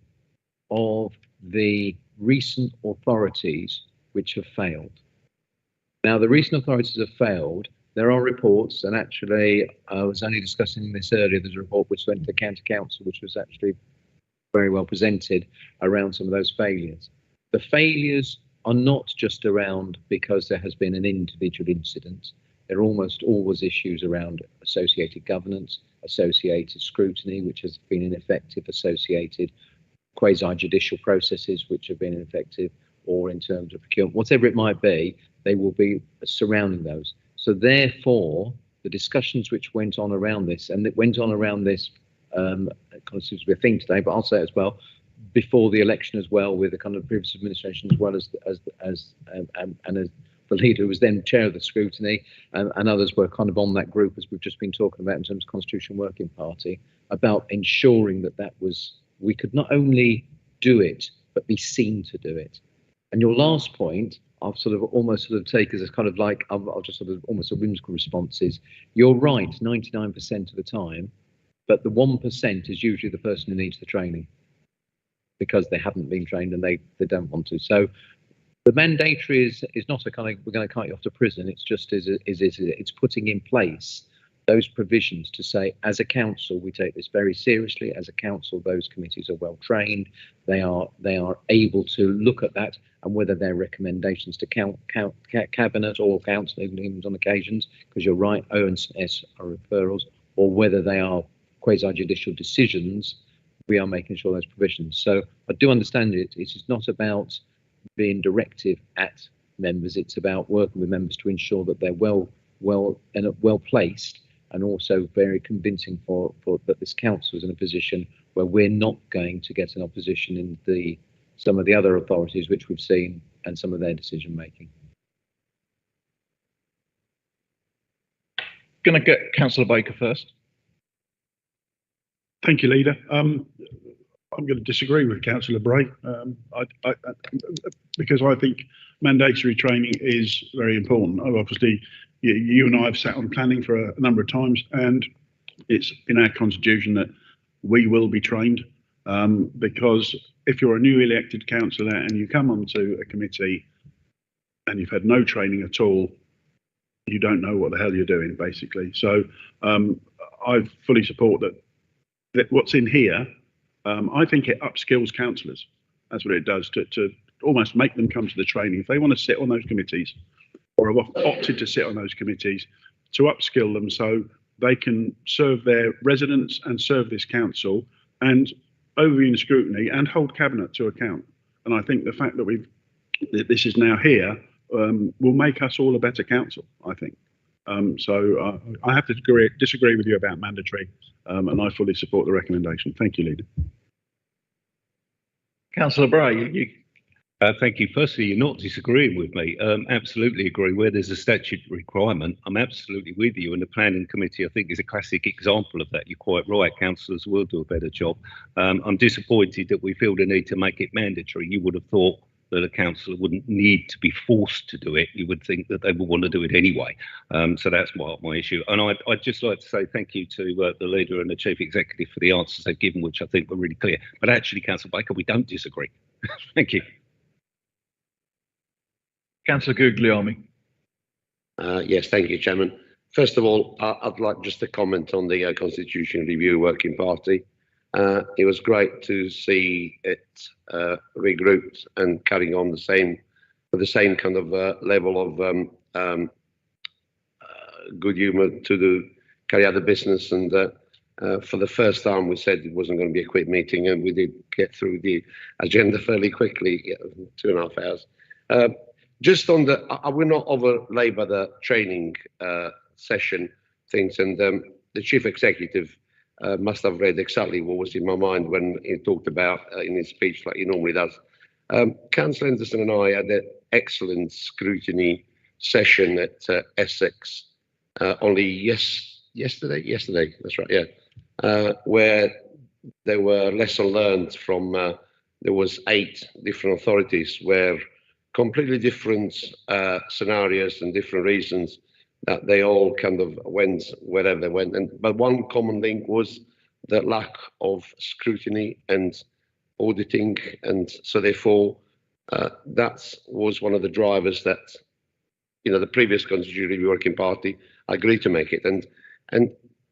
of the recent authorities which have failed. Now, the recent authorities have failed. There are reports, and actually, I was only discussing this earlier. There's a report which went to the County Council, which was actually very well presented around some of those failures. The failures are not just around because there has been an individual incident. There are almost always issues around associated governance, associated scrutiny, which has been ineffective, associated quasi-judicial processes, which have been ineffective, or in terms of procurement, whatever it might be, they will be surrounding those. So therefore, the discussions which went on around this, and it went on around this, constitutes a thing today, but I'll say it as well, before the election as well, with the kind of previous administration, as well as the leader who was then chair of the scrutiny, and others were kind of on that group, as we've just been talking about in terms of Constitution Working Party, about ensuring that we could not only do it, but be seen to do it. And your last point, I'll almost take as a kind of like, I'll just sort of almost a whimsical response is, you're right 99% of the time, but the 1% is usually the person who needs the training because they haven't been trained and they don't want to. So the mandatory is not a kind of, we're going to cut you off to prison. It's just it's putting in place those provisions to say, as a council, we take this very seriously. As a council, those committees are well trained. They are able to look at that, and whether their recommendations to cabinet or council, even on occasions, because you're right, O&S are referrals, or whether they are quasi-judicial decisions, we are making sure those provisions. So I do understand it. It is not about being directive at members. It's about working with members to ensure that they're well placed, and also very convincing for that this council is in a position where we're not going to get an opposition in some of the other authorities which we've seen and some of their decision making. Going to get Councillor Baker first. Thank you, Leader. I'm going to disagree with Councillor Bray because I think mandatory training is very important. Obviously, you and I have sat on planning for a number of times, and it's in our constitution that we will be trained, because if you're a new elected councillor and you come onto a committee and you've had no training at all, you don't know what the hell you're doing, basically. So I fully support that what's in here. I think it upskills councillors. That's what it does, to almost make them come to the training. If they want to sit on those committees, or have opted to sit on those committees, to upskill them so they can serve their residents and serve this council and overview scrutiny and hold cabinet to account. And I think the fact that this is now here will make us all a better council, I think. So I have to disagree with you about mandatory, and I fully support the recommendation. Thank you, Leader. Councillor Bray, Thank you. Firstly, you're not disagreeing with me. Absolutely agree. Where there's a statute requirement, I'm absolutely with you. And the planning committee, I think, is a classic example of that. You're quite right. Councillors will do a better job. I'm disappointed that we feel the need to make it mandatory. You would have thought that a councillor wouldn't need to be forced to do it. You would think that they would want to do it anyway. So that's my issue. And I'd just like to say thank you to the leader and the chief executive for the answers they've given, which I think were really clear. But actually, Councillor Baker, we don't disagree. Thank you. Councillor Guglielmi. Yes, thank you, Chairman. First of all, I'd like just to comment on the Constitution Review Working Party. It was great to see it regrouped and carrying on with the same kind of level of good humour to carry out the business. And for the first time, we said it wasn't going to be a quick meeting, and we did get through the agenda fairly quickly, 2.5 hours. Just on I will not over-labour the training session things, and the chief executive must have read exactly what was in my mind when he talked about in his speech, like he normally does. Councillor Henderson and I had an excellent scrutiny session at Essex only yesterday, that's right, yeah, where there were lessons learned from, there was 8 different authorities where completely different scenarios and different reasons that they all kind of went wherever they went. But one common link was the lack of scrutiny and auditing. And so therefore, that was one of the drivers that, you know, the previous Constitutional Working Party agreed to make it. And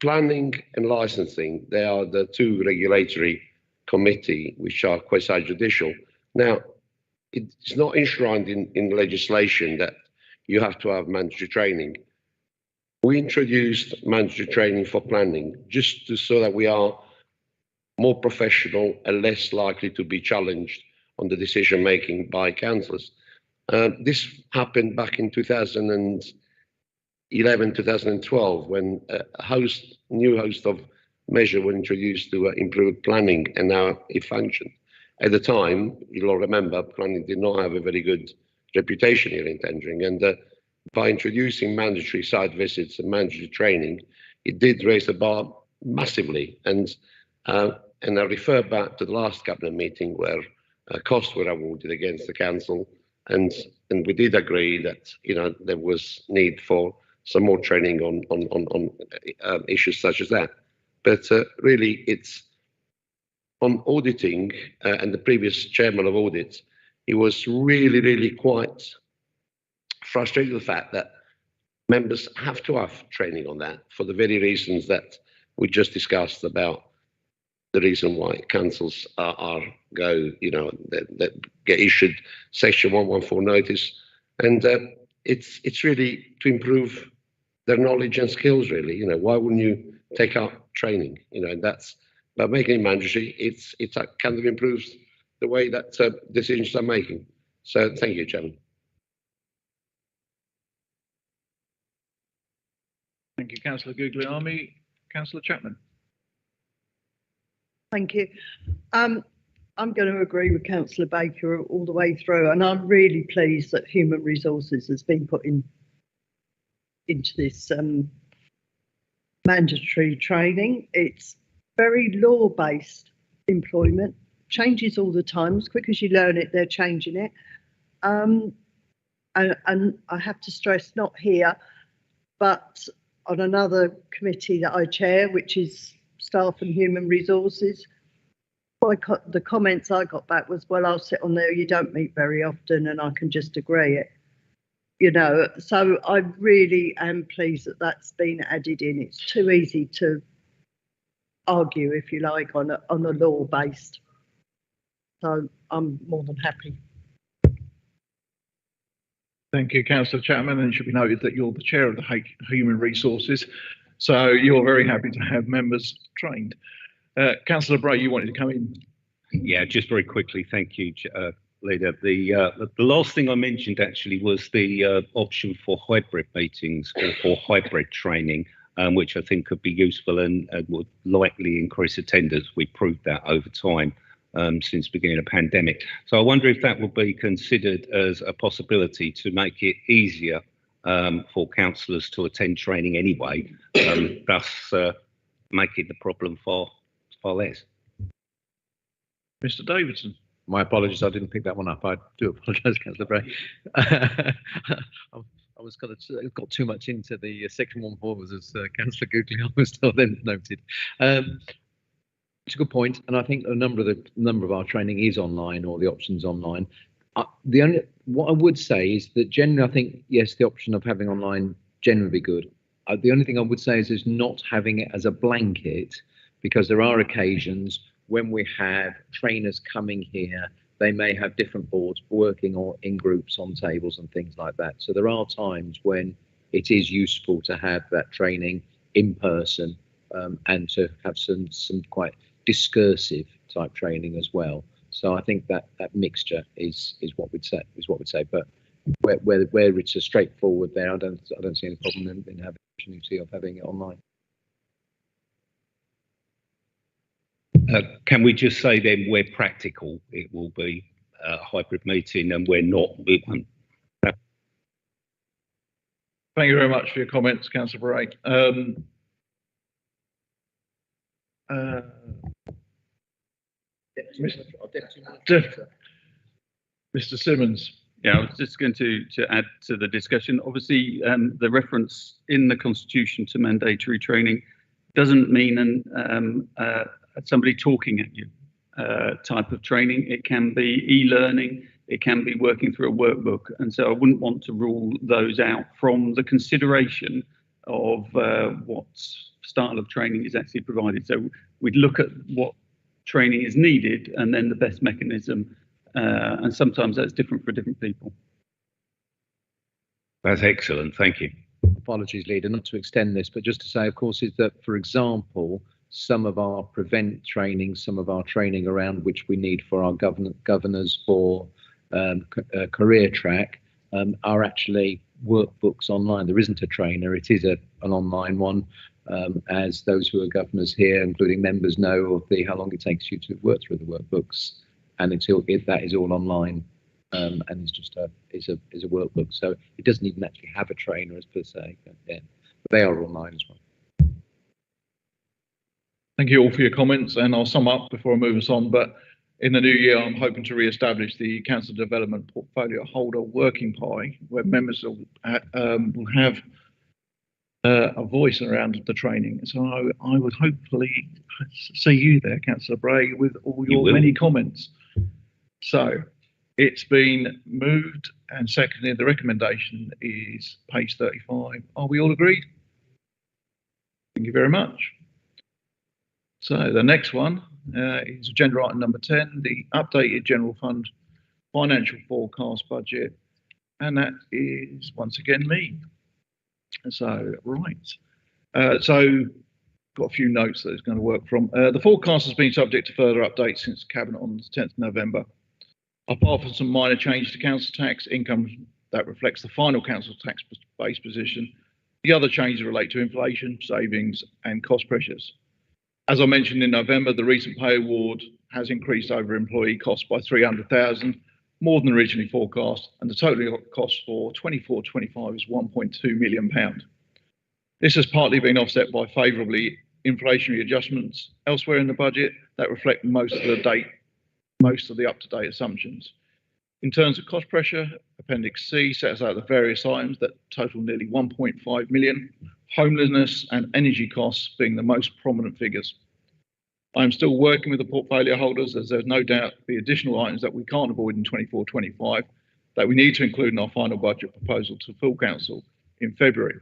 planning and licensing, they are the 2 regulatory committee which are quasi-judicial. Now, it's not enshrined in legislation that you have to have mandatory training. We introduced mandatory training for planning just so that we are more professional and less likely to be challenged on the decision making by councillors. This happened back in 2011, 2012, when a new host of measures were introduced to improve planning, and now it functioned. At the time, you'll all remember, planning did not have a very good reputation here in Tendring, and by introducing mandatory site visits and mandatory training, it did raise the bar massively. And I refer back to the last cabinet meeting where costs were awarded against the council, and we did agree that, you know, there was need for some more training on issues such as that. But really, it's on auditing, and the previous chairman of audit, he was really quite frustrated with the fact that members have to have training on that for the very reasons that we just discussed about the reason why councils you know, that get issued section 114 notice. And it's really to improve their knowledge and skills, really. You know, why wouldn't you take up training? You know, and that's, by making it mandatory, it kind of improves the way that decisions are making. So thank you, Chairman. Thank you, Councillor Guglielmi. Councillor Chapman. Thank you. I'm going to agree with Councillor Baker all the way through, and I'm really pleased that human resources has been put into this mandatory training. It's very law-based employment, changes all the time. As quick as you learn it, they're changing it. And I have to stress, not here, but on another committee that I chair, which is Staff and Human Resources, the comments I got back was, well, I'll sit on there, you don't meet very often, and I can just agree it. You know, so I really am pleased that that's been added in. It's too easy to argue, if you like, on a law based. So I'm more than happy. Thank you, Councillor Chapman, and it should be noted that you're the chair of the Human Resources, so you're very happy to have members trained. Councillor Bray, you wanted to come in? Yeah, just very quickly, thank you, Leader. The last thing I mentioned actually was the option for hybrid meetings or for hybrid training, which I think could be useful and would likely increase attendance. We proved that over time since the beginning of the pandemic. So I wonder if that would be considered as a possibility to make it easier for councillors to attend training anyway, thus making the problem far less. Mr. Davidson. My apologies, I didn't pick that one up. I do apologise, Councillor Bray. I was got too much into the section 114, as Councillor Guglielmi was still then noted. It's a good point, and I think a number of our training is online, or the options online. What I would say is that generally, I think yes, the option of having online generally be good. The only thing I would say is not having it as a blanket, because there are occasions when we have trainers coming here, they may have different boards working or in groups on tables and things like that. So there are times when it is useful to have that training in person, and to have some quite discursive type training as well. So I think that mixture is what we'd say. But where it's a straightforward there, I don't see any problem in having the opportunity of having it online. Can we just say then, where practical, it will be a hybrid meeting, and where not, it won't? Thank you very much for your comments, Councillor Bray. Mr. Simmons. Yeah, I was just going to add to the discussion. Obviously, the reference in the Constitution to mandatory training doesn't mean somebody talking at you type of training. It can be e-learning. It can be working through a workbook. And so I wouldn't want to rule those out from the consideration of what style of training is actually provided. So we'd look at what training is needed and then the best mechanism. And sometimes that's different for different people. That's excellent. Thank you. Apologies, Leader, not to extend this, but just to say, of course, is that, for example, some of our prevent training, some of our training around which we need for our governors for career track are actually workbooks online. There isn't a trainer, it is an online one, as those who are governors here, including members, know of how long it takes you to work through the workbooks, and that is all online, and it's just a workbook, so it doesn't even actually have a trainer as per se. But they are online as well. Thank you all for your comments, and I'll sum up before I move us on. But in the new year, I'm hoping to re-establish the Council Development Portfolio Holder Working Party, where members will have a voice around the training. So I would hopefully see you there, Councillor Bray, with all your many comments. So it's been moved and seconded. The recommendation is page 35. Are we all agreed? Thank you very much. So the next one is agenda item number 10, the updated general fund financial forecast budget. And that is once again me. So, right. So got a few notes that it's going to work from. The forecast has been subject to further updates since Cabinet on the 10th of November. Apart from some minor changes to council tax income that reflects the final council tax base position, the other changes relate to inflation, savings and cost pressures. As I mentioned in November, the recent pay award has increased over employee costs by 300,000, more than originally forecast, and the total cost for 24-25 is £1.2 million. This has partly been offset by favourably inflationary adjustments elsewhere in the budget that reflect most of the up-to-date assumptions. In terms of cost pressure, Appendix C sets out the various items that total nearly 1.5 million, homelessness and energy costs being the most prominent figures. I'm still working with the portfolio holders, as there's no doubt the additional items that we can't avoid in 24-25 that we need to include in our final budget proposal to full council in February.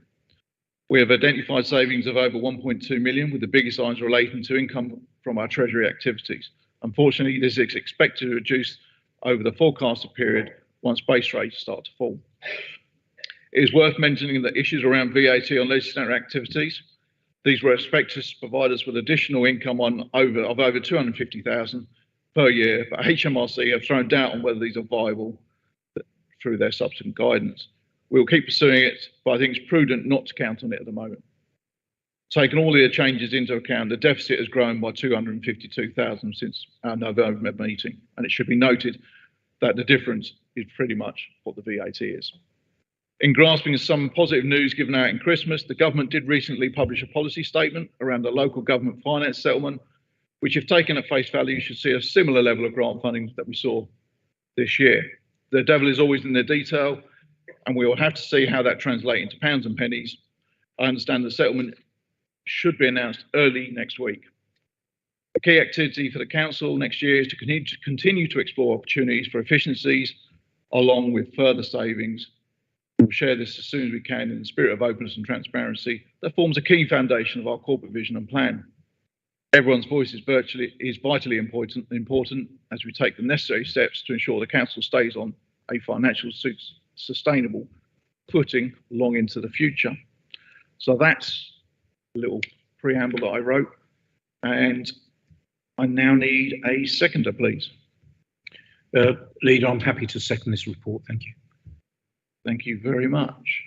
We have identified savings of over 1.2 million, with the biggest items relating to income from our treasury activities. Unfortunately, this is expected to reduce over the forecasted period once base rates start to fall. It is worth mentioning that issues around VAT on legislative activities, these were expected to provide us with additional income of over 250,000 per year, but HMRC have thrown doubt on whether these are viable through their subsequent guidance. We'll keep pursuing it, but I think it's prudent not to count on it at the moment. Taking all the changes into account, the deficit has grown by 252,000 since our November meeting, and it should be noted that the difference is pretty much what the VAT is. In grasping some positive news given out in Christmas, the government did recently publish a policy statement around the local government finance settlement, which, if taken at face value, should see a similar level of grant funding that we saw this year. The devil is always in the detail, and we will have to see how that translates into pounds and pennies. I understand the settlement should be announced early next week. The key activity for the council next year is to continue to explore opportunities for efficiencies along with further savings. We'll share this as soon as we can in the spirit of openness and transparency that forms a key foundation of our corporate vision and plan. Everyone's voice is vitally important as we take the necessary steps to ensure the council stays on a financial sustainable footing long into the future. So that's a little preamble that I wrote, and I now need a seconder, please. Leader, I'm happy to second this report. Thank you. Thank you very much.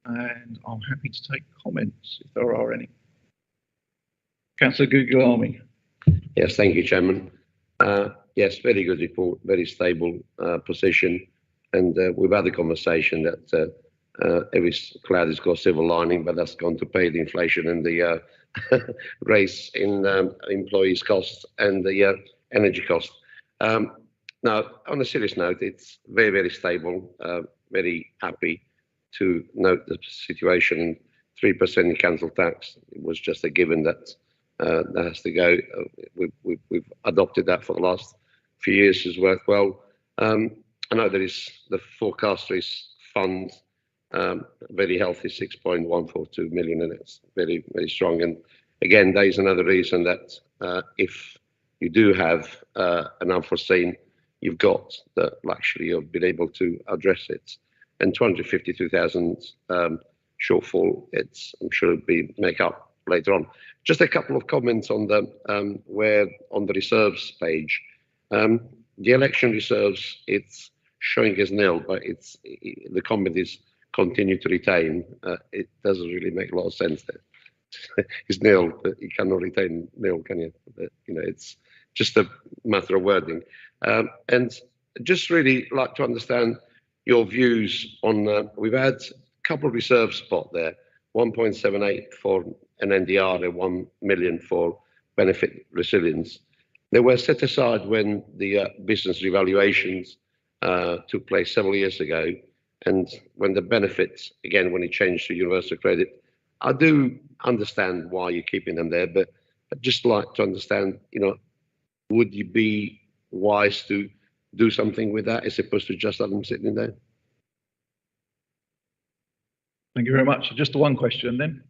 And I'm happy to take comments if there are any. Councillor Guglielmi. Yes, thank you, Chairman. Yes, very good report, very stable position. And we've had a conversation that every cloud has got a silver lining, but that's going to pay the inflation and the raise in employees' costs and the energy costs. Now, on a serious note, it's very, very stable. Very happy to note the situation. 3% in council tax. It was just a given that that has to go. We've adopted that for the last few years. Has worked well. I know there is the forecaster is fund, very healthy, 6.142 million, and it's very, very strong. And again, there is another reason that if you do have an unforeseen, you've got the luxury of being able to address it. And 252,000 shortfall, I'm sure it'll be make up later on. Just a couple of comments on the where on the reserves page. The election reserves, it's showing as nil, but the comment is continue to retain. It doesn't really make a lot of sense there. It's nil, but you cannot retain nil, can you? But, it's just a matter of wording. And just really like to understand your views on, we've had a couple of reserve spot there, 1.78 for an NDR and 1 million for benefit resilience. They were set aside when the business revaluations took place several years ago, and when the benefits, again, when it changed to universal credit. I do understand why you're keeping them there, but I'd just like to understand, would you be wise to do something with that as opposed to just have them sitting there? Thank you very much. Just the one question then.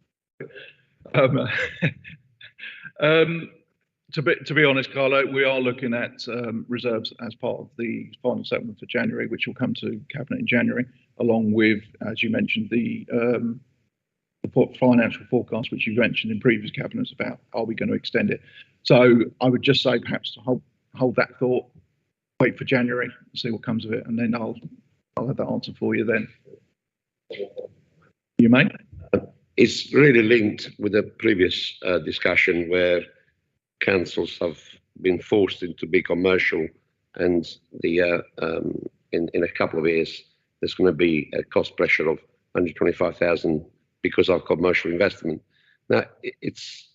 To be honest, Carlo, we are looking at reserves as part of the final settlement for January, which will come to Cabinet in January, along with, as you mentioned, the financial forecast, which you mentioned in previous cabinets about are we going to extend it. So I would just say perhaps to hold that thought, wait for January, see what comes of it, and then I'll have that answer for you then. You may. It's really linked with the previous discussion where councils have been forced into be commercial, and the in a couple of years there's going to be a cost pressure of 125,000 because of commercial investment. Now it's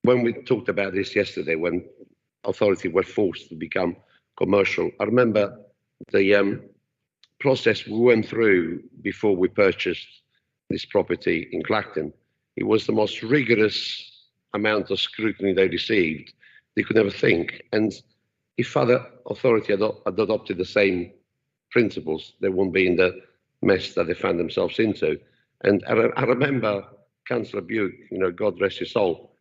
when we talked about this yesterday, when authority were forced to become commercial. I remember the process we went through before we purchased this property in Clacton. It was the most rigorous amount of scrutiny they received they could never think. And if other authority had adopted the same principles, they wouldn't be in the mess that they found themselves into. And I remember Councillor Buke, God rest his soul,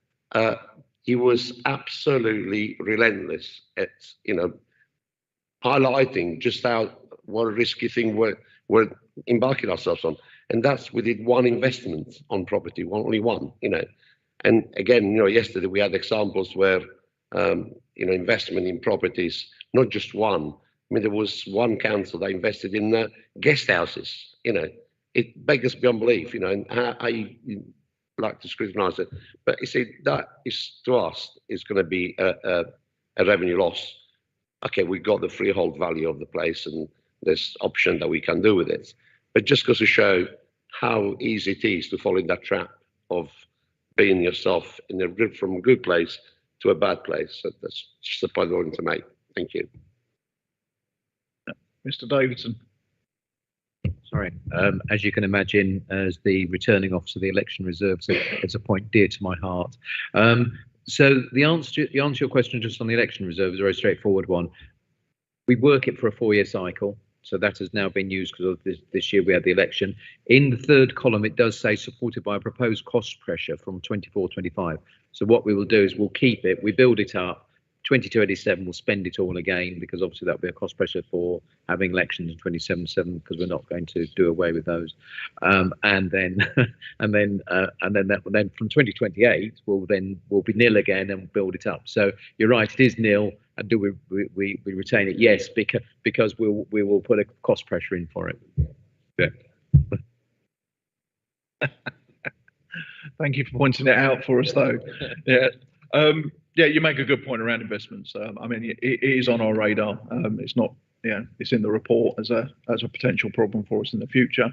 he was absolutely relentless at, highlighting just what a risky thing we're embarking ourselves on. And we did one investment on property, only one, And again, yesterday we had examples where, investment in properties, not just one. I mean, there was one council that invested in guest houses, It beggars beyond belief, and how you like to scrutinise it. But you see, that is, to us, is going to be a revenue loss. Okay, we got the freehold value of the place and there's option that we can do with it. But just goes to show how easy it is to fall in that trap of being yourself from a good place to a bad place. So that's just the point I wanted to make. Thank you. Mr. Davidson. Sorry, as you can imagine, as the returning officer of the election reserves, it's a point dear to my heart. So the answer to your question just on the election reserve is a very straightforward one. We work it for a 4-year cycle. So that has now been used because of this year we had the election. In the third column, it does say supported by a proposed cost pressure from 24-25. So what we will do is we'll keep it, we build it up. 22-87, we'll spend it all again because obviously that'll be a cost pressure for having elections in 27-7 because we're not going to do away with those. And then from 2028 we'll be nil again and build it up. So you're right, it is nil. And do we retain it? Yes, because we will put a cost pressure in for it. Yeah. Thank you for pointing it out for us, though. Yeah. Yeah, you make a good point around investments. I mean, it is on our radar. It's not, it's in the report as a potential problem for us in the future.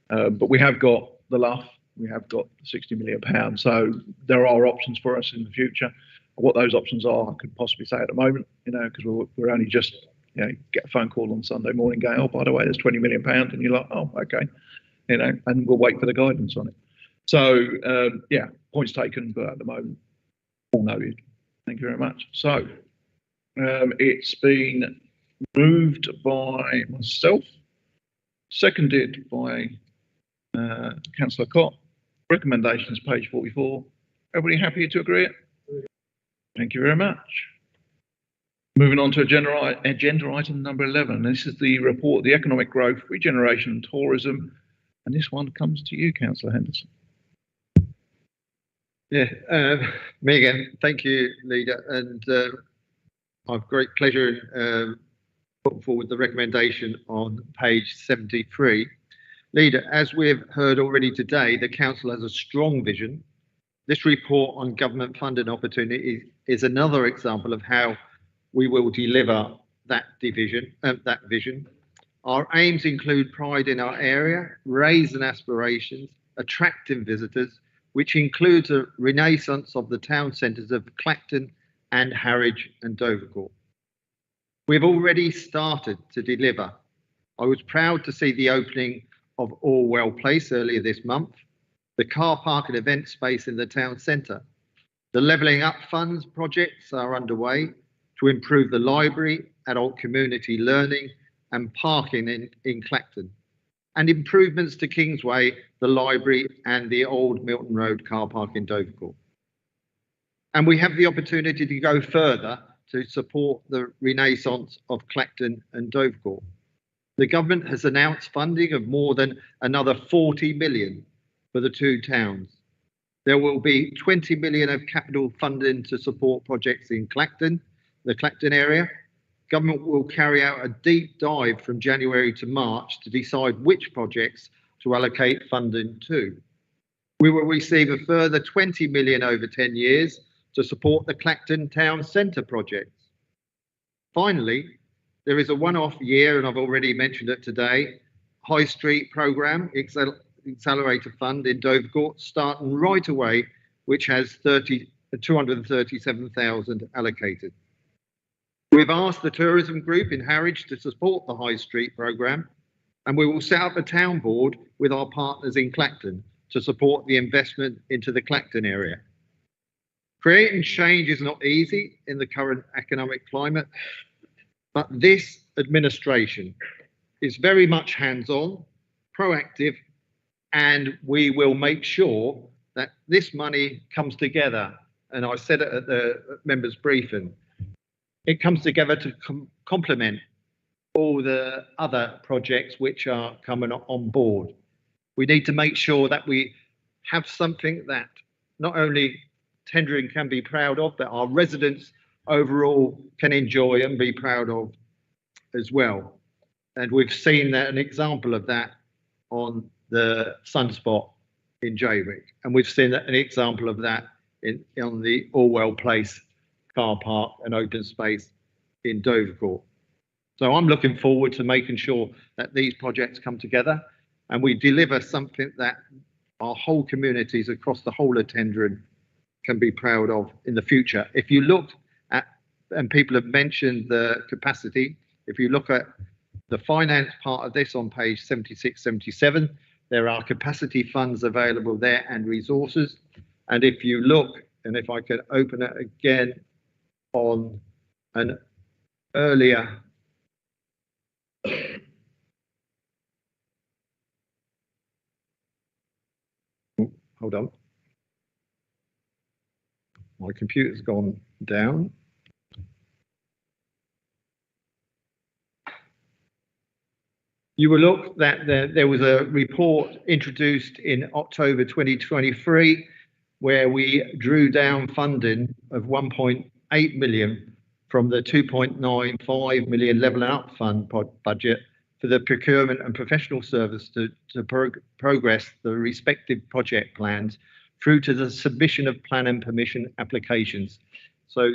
But we have got the Luff, we have got £60 million. So there are options for us in the future. What those options are, I could possibly say at the moment, because we're only just, get a phone call on Sunday morning going, oh, by the way, there's £20 million. And you're like, oh, okay. And we'll wait for the guidance on it. So, points taken, but at the moment, all noted. Thank you very much. So, it's been moved by myself, seconded by Councillor Cott. Recommendations, page 44. Everybody happy to agree? Thank you very much. Moving on to agenda item number 11. This is the report, the economic growth, regeneration and tourism. And this one comes to you, Councillor Henderson. Yeah, me again. Thank you, Leader. And I've great pleasure in putting forward the recommendation on page 73. Leader, as we've heard already today, the Council has a strong vision. This report on government funding opportunity is another example of how we will deliver that vision. Our aims include pride in our area, raising aspirations, attracting visitors, which includes a renaissance of the town centres of Clacton and Harwich and Dovercourt. We've already started to deliver. I was proud to see the opening of Orwell Place earlier this month, the car park and event space in the town centre. The Levelling Up Funds projects are underway to improve the library, adult community learning and parking in Clacton, and improvements to Kingsway, the library and the old Milton Road car park in Dovercourt. And we have the opportunity to go further to support the renaissance of Clacton and Dovercourt. The government has announced funding of more than another 40 million for the two towns. There will be 20 million of capital funding to support projects in Clacton, the Clacton area. Government will carry out a deep dive from January to March to decide which projects to allocate funding to. We will receive a further 20 million over 10 years to support the Clacton Town Centre projects. Finally, there is a one-off year, and I've already mentioned it today, High Street Programme Accelerator Fund in Dovercourt starting right away, which has 237,000 allocated. We've asked the tourism group in Harwich to support the High Street Programme, and we will set up a town board with our partners in Clacton to support the investment into the Clacton area. Creating change is not easy in the current economic climate, but this administration is very much hands-on, proactive, and we will make sure that this money comes together. And I said it at the members' briefing, it comes together to complement all the other projects which are coming on board. We need to make sure that we have something that not only tendering can be proud of, but our residents overall can enjoy and be proud of as well. And we've seen that, an example of that on the Sunspot in Jaywick, and we've seen an example of that on the Orwell Place car park and open space in Dovercourt. So I'm looking forward to making sure that these projects come together and we deliver something that our whole communities across the whole of Tendring can be proud of in the future. If you look at, and people have mentioned the capacity, if you look at the finance part of this on page 76, 77, there are capacity funds available there and resources. And if you look, and if I could open it again on an earlier hold on, my computer's gone down. You will look that there was a report introduced in October 2023 where we drew down funding of 1.8 million from the 2.95 million Levelling Up Fund budget for the procurement and professional service to progress the respective project plans through to the submission of plan and permission applications. So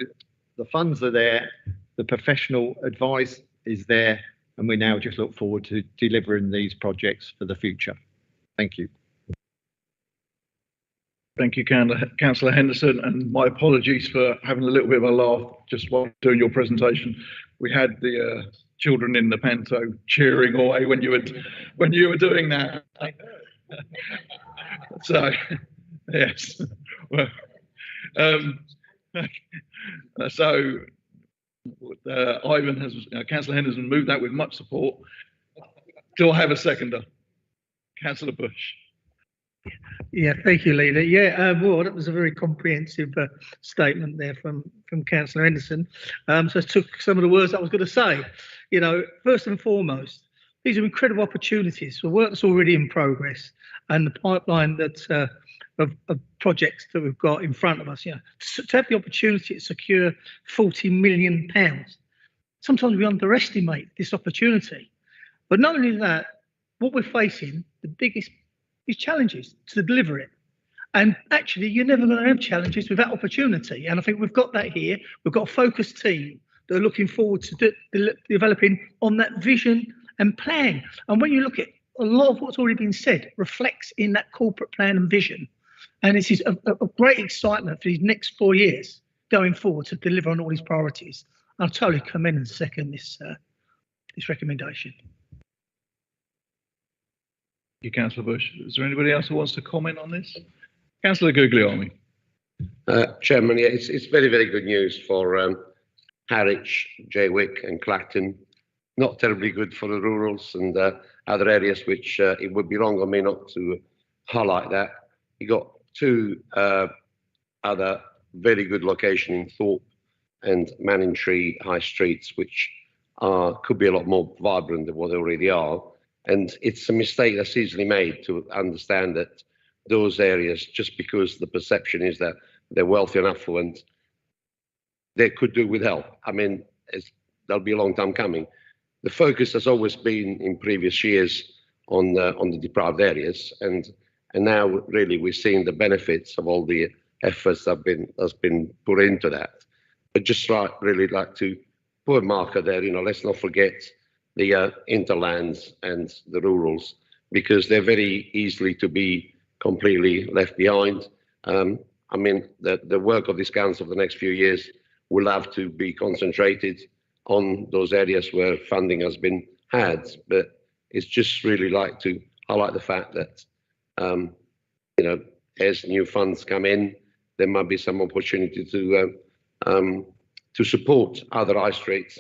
the funds are there, the professional advice is there, and we now just look forward to delivering these projects for the future. Thank you. Thank you, Councillor Henderson, and my apologies for having a little bit of a laugh just while doing your presentation. We had the children in the panto cheering away when you were doing that. So, yes. Well, so Councillor Henderson moved that with much support. Do I have a seconder? Councillor Bush. Yeah, thank you, Leader. Yeah, well, that was a very comprehensive statement there from Councillor Henderson. So I took some of the words I was going to say. You know, first and foremost, these are incredible opportunities for work that's already in progress, and the pipeline that of projects that we've got in front of us. You know, to have the opportunity to secure £40 million. Sometimes we underestimate this opportunity, but not only that, what we're facing, the biggest is challenges to deliver it. And actually, you're never going to have challenges without opportunity. And I think we've got that here. We've got a focused team that are looking forward to developing on that vision and plan. And when you look at a lot of what's already been said reflects in that corporate plan and vision. And this is a great excitement for these next 4 years going forward to deliver on all these priorities. I'll totally commend and second this recommendation. Thank you, Councillor Bush. Is there anybody else who wants to comment on this? Councillor Guglielmi. Chairman, yeah, it's very, very good news for Harwich, Jaywick and Clacton. Not terribly good for the rurals and other areas, which it would be wrong on me not to highlight that. You got two other very good locations in Thorpe and Manningtree High Streets, which could be a lot more vibrant than what they already are. And it's a mistake that's easily made to understand that those areas, just because the perception is that they're wealthy and affluent, they could do with help. I mean, that'll be a long time coming. The focus has always been in previous years on the deprived areas, and now really we're seeing the benefits of all the efforts that's been put into that. I'd just really like to put a marker there. You know, let's not forget the interlands and the rurals, because they're very easily to be completely left behind. I mean, the work of this council for the next few years will have to be concentrated on those areas where funding has been had, but it's just really like to highlight the fact that, you know, as new funds come in, there might be some opportunity to support other high streets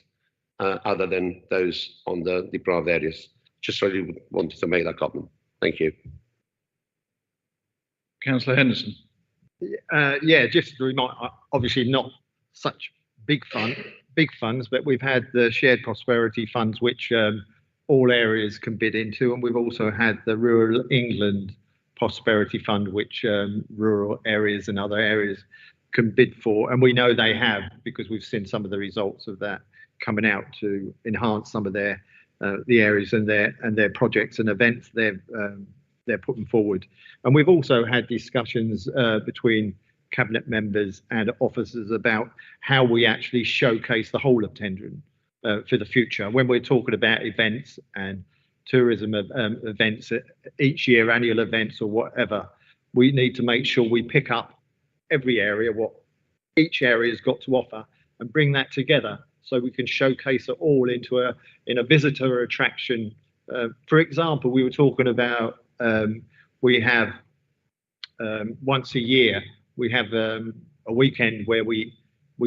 other than those on the deprived areas. Just really wanted to make that comment. Thank you. Councillor Henderson. Yeah, just to remind, obviously not such big funds, but we've had the shared prosperity funds, which all areas can bid into, and we've also had the Rural England Prosperity Fund, which rural areas and other areas can bid for, and we know they have, because we've seen some of the results of that coming out to enhance some of their the areas and their projects and events they're putting forward. And we've also had discussions between cabinet members and officers about how we actually showcase the whole of Tendron for the future. When we're talking about events and tourism events each year, annual events or whatever, we need to make sure we pick up every area, what each area has got to offer, and bring that together so we can showcase it all in a visitor attraction. For example, we were talking about we have once a year we have a weekend where we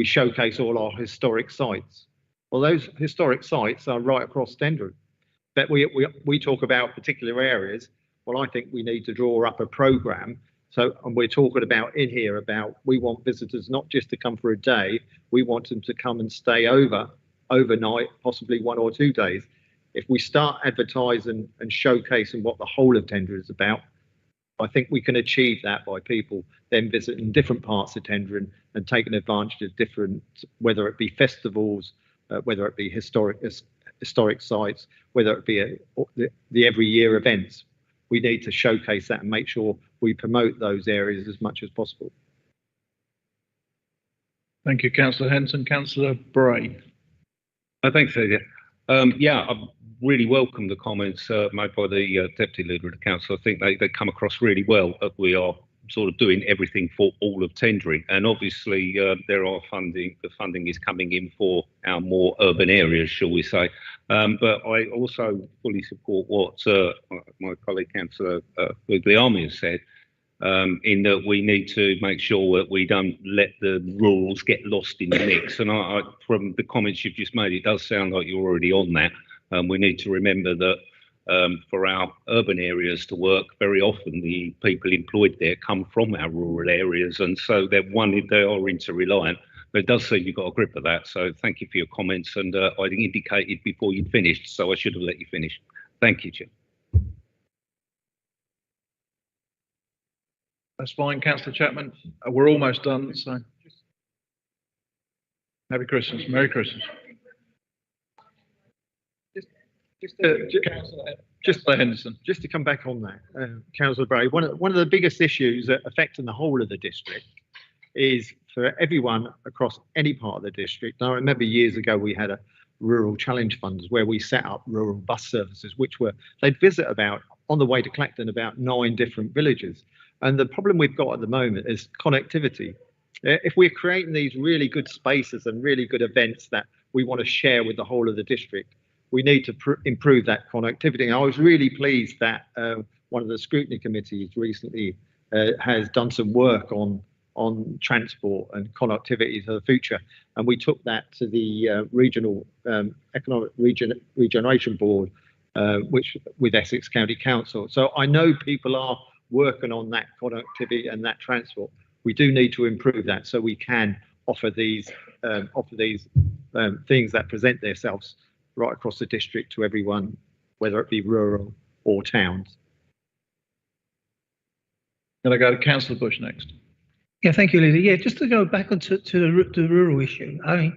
showcase all our historic sites. Well, those historic sites are right across Tendron, but we talk about particular areas. Well, I think we need to draw up a program. So, and we're talking about in here about we want visitors not just to come for a day, we want them to come and stay overnight, possibly 1 or 2 days. If we start advertising and showcasing what the whole of Tendron is about, I think we can achieve that by people then visiting different parts of Tendron and taking advantage of different, whether it be festivals, whether it be historic sites, whether it be the every year events. We need to showcase that and make sure we promote those areas as much as possible. Thank you, Councillor Henderson. Councillor Bray. Thanks, Lydia. Yeah, really welcome the comments made by the Deputy Leader of the Council. I think they come across really well, that we are sort of doing everything for all of Tendring. And obviously there are funding, the funding is coming in for our more urban areas, shall we say. But I also fully support what my colleague Councillor Guglielmi has said, in that we need to make sure that we don't let the rurals get lost in the mix. And from the comments you've just made, it does sound like you're already on that. We need to remember that for our urban areas to work, very often the people employed there come from our rural areas, and so they are interreliant. But it does seem you've got a grip of that. So thank you for your comments, and I indicated before you'd finished, so I should have let you finish. Thank you, Chair. That's fine, Councillor Chapman. We're almost done, so happy Christmas, Merry Christmas. Councillor Henderson. Just to come back on that, Councillor Bray, one of the biggest issues that affecting the whole of the district is for everyone across any part of the district. Now, I remember years ago we had a rural challenge funds where we set up rural bus services, which they'd visit about, on the way to Clacton, about 9 different villages. And the problem we've got at the moment is connectivity. If we're creating these really good spaces and really good events that we want to share with the whole of the district, we need to improve that connectivity. And I was really pleased that one of the scrutiny committees recently has done some work on transport and connectivity for the future. And we took that to the Regional Economic Regeneration Board, which with Essex County Council. So I know people are working on that connectivity and that transport. We do need to improve that so we can offer these things that present themselves right across the district to everyone, whether it be rural or towns. Can I go to Councillor Bush next? Yeah, thank you, Leader. Yeah, just to go back onto the rural issue. I mean,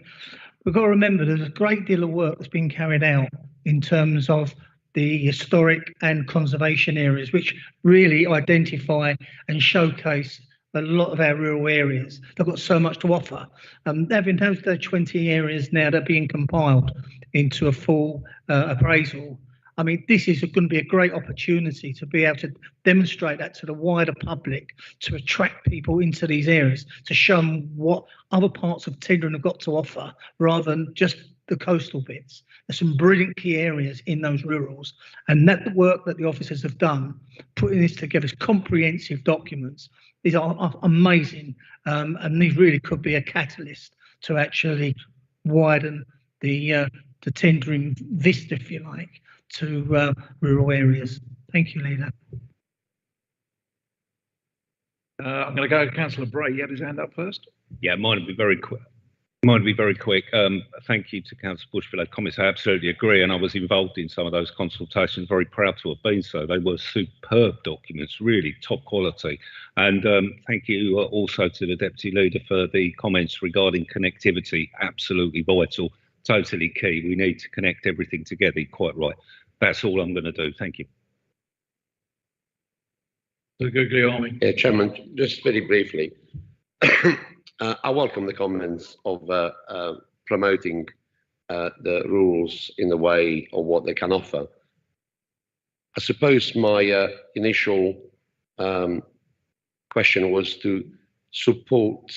we've got to remember there's a great deal of work that's been carried out in terms of the historic and conservation areas, which really identify and showcase a lot of our rural areas. They've got so much to offer. Having those 20 areas now that are being compiled into a full appraisal, I mean, this is going to be a great opportunity to be able to demonstrate that to the wider public, to attract people into these areas, to show them what other parts of Tendring have got to offer, rather than just the coastal bits. There's some brilliant key areas in those rurals, and that work that the officers have done, putting this together as comprehensive documents, these are amazing, and these really could be a catalyst to actually widen the Tendring vista, if you like, to rural areas. Thank you, Leader. I'm going to go to Councillor Bray. He had his hand up first. Yeah, mine will be very quick. Mine will be very quick. Thank you to Councillor Bush for those comments. I absolutely agree, and I was involved in some of those consultations. Very proud to have been so. They were superb documents, really top quality. And thank you also to the Deputy Leader for the comments regarding connectivity. Absolutely vital, totally key. We need to connect everything together. Quite right. That's all I'm going to do. Thank you. Yeah, Chairman, just very briefly. I welcome the comments of promoting the rules in the way of what they can offer. I suppose my initial question was to support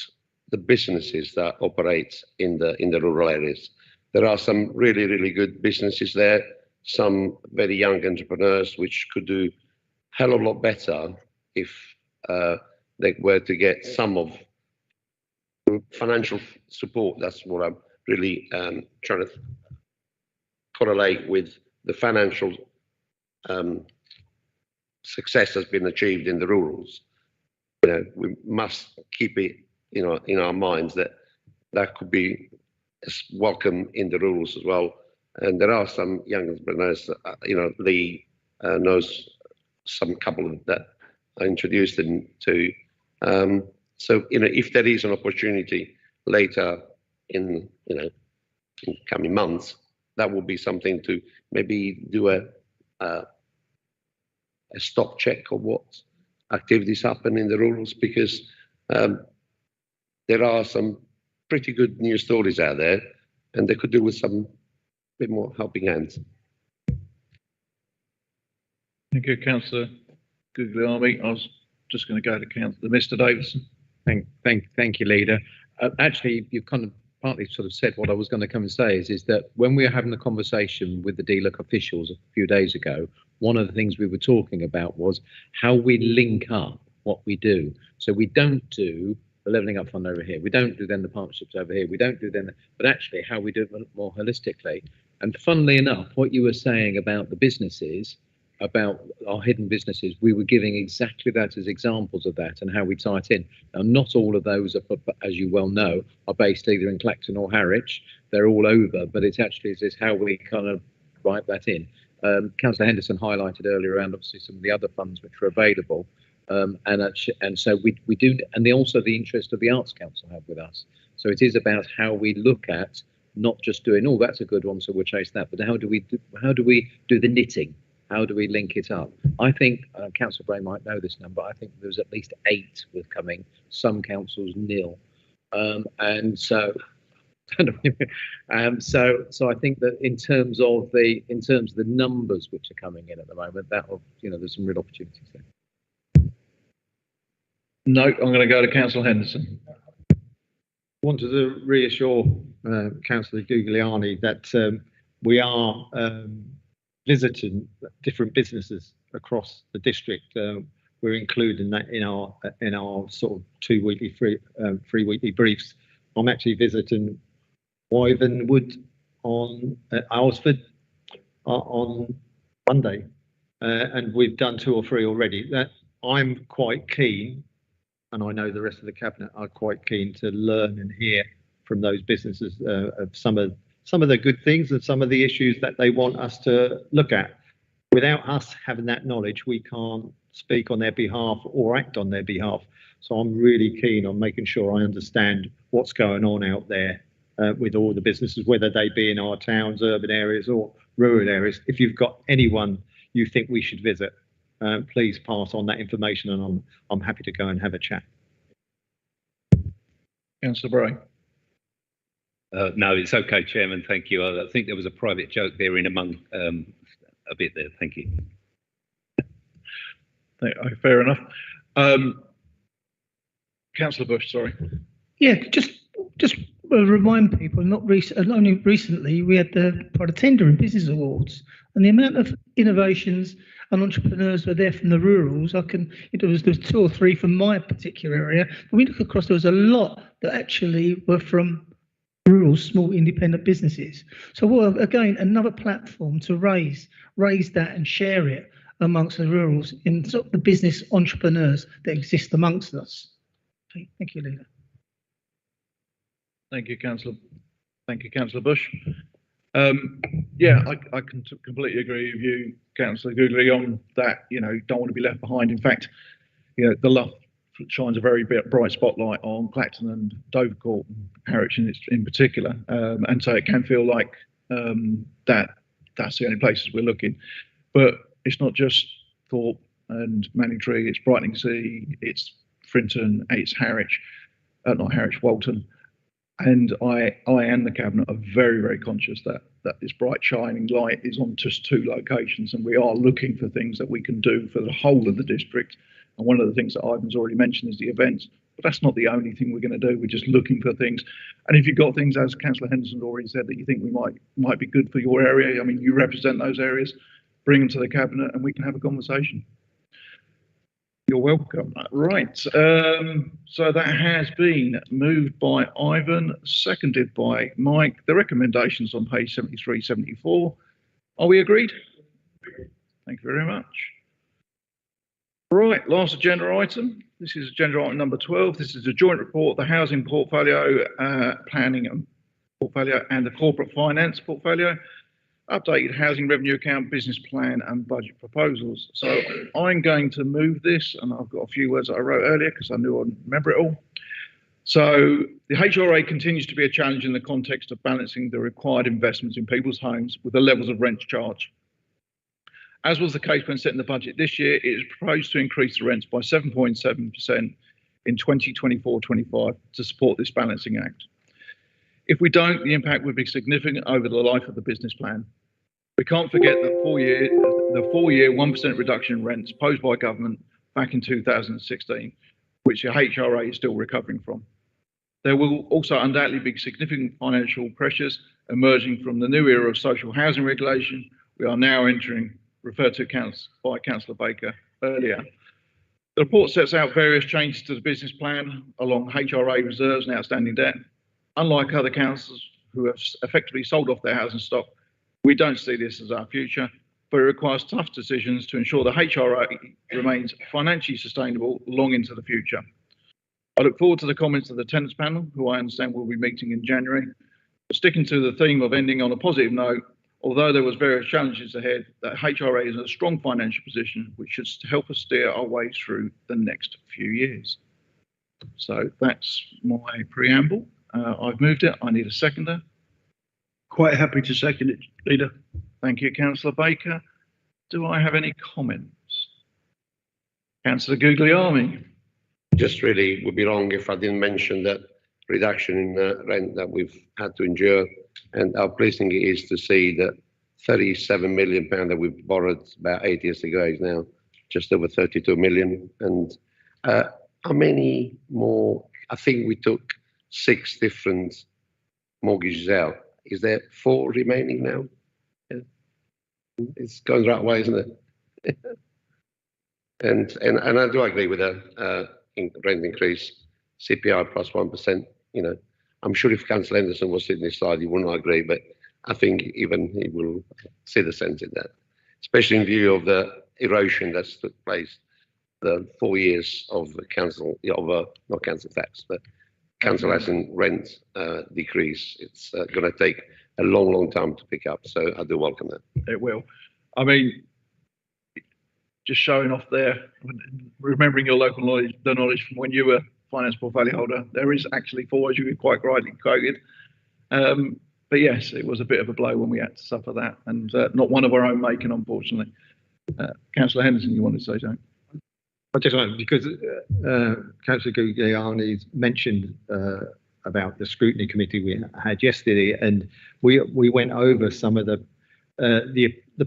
the businesses that operate in the rural areas. There are some really, really good businesses there, some very young entrepreneurs which could do a hell of a lot better if they were to get some of financial support. That's what I'm really trying to correlate with the financial success that's been achieved in the rurals. You know, we must keep it, you know, in our minds that that could be welcome in the rurals as well. And there are some young entrepreneurs, you know, Lee knows some couple that I introduced them to. So, you know, if there is an opportunity later in, you know, in coming months, that will be something to maybe do a stock check of what activities happen in the rurals, because there are some pretty good news stories out there, and they could do with some bit more helping hands. Thank you, Councillor Guglielmi. I was just going to go to Mr. Davison. Thank you, Leader. Actually, you've kind of partly sort of said what I was going to come and say is that when we were having the conversation with the DLUC officials a few days ago, one of the things we were talking about was how we link up what we do. So we don't do the Levelling Up Fund over here. We don't do then the partnerships over here. We don't do then, but actually how we do it more holistically. And funnily enough, what you were saying about the businesses, about our hidden businesses, we were giving exactly that as examples of that and how we tie it in. Now, not all of those, as you well know, are based either in Clacton or Harwich. They're all over, but it's actually is how we kind of write that in. Councillor Henderson highlighted earlier around obviously some of the other funds which are available, and so we do, and also the interest of the Arts Council have with us. So it is about how we look at not just doing, oh, that's a good one, so we'll chase that, but how do we do the knitting? How do we link it up? I think Councillor Bray might know this number. I think there was at least 8 were coming. Some councils nil, and so. So I think that in terms of the numbers which are coming in at the moment, that there's some real opportunities there. No, I'm going to go to Councillor Henderson. Wanted to reassure Councillor Guglielmi that we are visiting different businesses across the district. We're including that in our sort of 2 weekly free weekly briefs. I'm actually visiting Wyvenwood on Alresford on Monday, and we've done 2 or 3 already. That I'm quite keen, and I know the rest of the cabinet are quite keen to learn and hear from those businesses of some of the good things and some of the issues that they want us to look at. Without us having that knowledge, we can't speak on their behalf or act on their behalf. So I'm really keen on making sure I understand what's going on out there with all the businesses, whether they be in our towns, urban areas or rural areas. If you've got anyone you think we should visit, please pass on that information, and I'm happy to go and have a chat. Councillor Bray. No, it's okay, Chairman. Thank you. I think there was a private joke there in among a bit there. Thank you. Fair enough. Councillor Bush, sorry. Yeah, just remind people, only recently we had the Pride of Tendering Business Awards, and the amount of innovations and entrepreneurs were there from the rurals. There was 2 or 3 from my particular area. When we look across, there was a lot that actually were from rural, small, independent businesses. So again, another platform to raise that and share it amongst the rurals in sort of the business entrepreneurs that exist amongst us. Okay, thank you, Leader. Thank you, Councillor. Thank you, Councillor Bush. Yeah, I can completely agree with you, Councillor Googly, on that. Don't want to be left behind. In fact, the Luff shines a very bright spotlight on Clacton and Dovercourt, and Harwich in particular, and so it can feel like that's the only places we're looking. But it's not just Thorpe and Manningtree. It's Brightlingsea, it's Frinton, it's Harwich, not Harwich, Walton. And I and the cabinet are very, very conscious that this bright shining light is on just 2 locations, and we are looking for things that we can do for the whole of the district. And one of the things that Ivan's already mentioned is the events, but that's not the only thing we're going to do. We're just looking for things. And if you've got things, as Councillor Henderson already said, that you think we might be good for your area, I mean, you represent those areas, bring them to the cabinet and we can have a conversation. You're welcome. Right, so that has been moved by Ivan, seconded by Mike. The recommendations on page 73, 74. Are we agreed? Thank you very much. Right, last agenda item. This is agenda item number 12. This is a joint report, the housing portfolio, planning and portfolio, and the corporate finance portfolio. Updated housing revenue account, business plan and budget proposals. So I'm going to move this, and I've got a few words that I wrote earlier because I knew I'd remember it all. So the HRA continues to be a challenge in the context of balancing the required investments in people's homes with the levels of rents charged. As was the case when setting the budget this year, it is proposed to increase the rents by 7.7% in 2024-25 to support this balancing act. If we don't, the impact would be significant over the life of the business plan. We can't forget that the 4-year 1% reduction in rents posed by government back in 2016, which the HRA is still recovering from. There will also undoubtedly be significant financial pressures emerging from the new era of social housing regulation we are now entering, referred to by Councillor Baker earlier. The report sets out various changes to the business plan along HRA reserves and outstanding debt. Unlike other councils who have effectively sold off their housing stock, we don't see this as our future, but it requires tough decisions to ensure the HRA remains financially sustainable long into the future. I look forward to the comments of the tenants panel, who I understand will be meeting in January. Sticking to the theme of ending on a positive note, although there was various challenges ahead, that HRA is in a strong financial position, which should help us steer our way through the next few years. So that's my preamble. I've moved it. I need a seconder. Quite happy to second it, Leader. Thank you, Councillor Baker. Do I have any comments? Councillor Guglielmi. Just really would be wrong if I didn't mention that reduction in rent that we've had to endure, and how pleasing it is to see that £37 million that we've borrowed about 8 years ago is now just over 32 million. And how many more? I think we took 6 different mortgages out. Is there 4 remaining now? Yeah. It's going the right way, isn't it? and I do agree with the rent increase, CPI plus 1%. You know, I'm sure if Councillor Henderson was sitting this side, he wouldn't agree, but I think even he will see the sense in that, especially in view of the erosion that's took place the 4 years of council, not council tax, but council housing rent decrease. It's going to take a long time to pick up, so I do welcome that. It will. I mean, just showing off there, remembering your local knowledge, the knowledge from when you were finance portfolio holder, there is actually 4, as you quite rightly quoted. But yes, it was a bit of a blow when we had to suffer that, and not one of our own making, unfortunately. Councillor Henderson, you wanted to say something? I just want, because Councillor Guglielmi mentioned about the scrutiny committee we had yesterday, and we went over some of the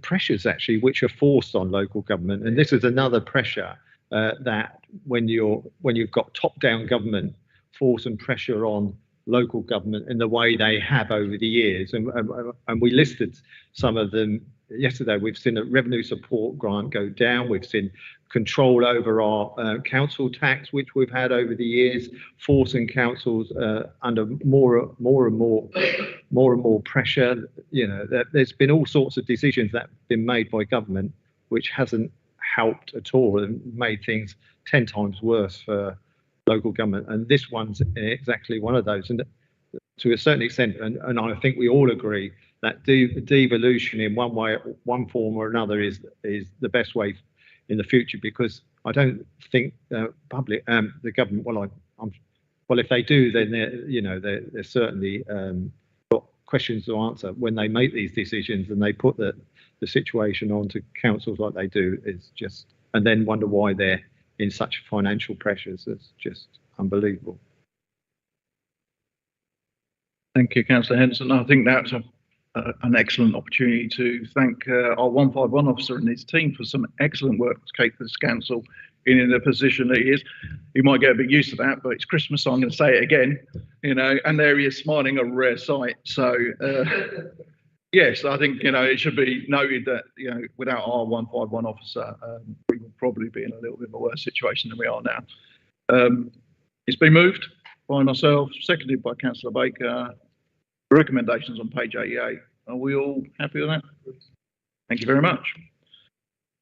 pressures actually which are forced on local government, and this is another pressure that when you've got top-down government force and pressure on local government in the way they have over the years, and we listed some of them yesterday. We've seen a revenue support grant go down. We've seen control over our council tax, which we've had over the years, forcing councils under more and more pressure. You know, there's been all sorts of decisions that have been made by government which hasn't helped at all and made things 10 times worse for local government. And this one's exactly one of those. And to a certain extent, and I think we all agree that devolution in one way, one form or another is the best way in the future, because I don't think the government, well, if they do, then they're certainly got questions to answer when they make these decisions, and they put the situation onto councils like they do. Is just, and then wonder why they're in such financial pressures. It's just unbelievable. Thank you, Councillor Henderson. I think that's an excellent opportunity to thank our 151 officer and his team for some excellent work to keep this council in the position that he is. You might get a bit used to that, but it's Christmas, so I'm going to say it again. You know, and there he is smiling, a rare sight. So yes, I think it should be noted that without our 151 officer, we would probably be in a little bit of a worse situation than we are now. It's been moved by myself, seconded by Councillor Baker. Recommendations on page 88. Are we all happy with that? Thank you very much.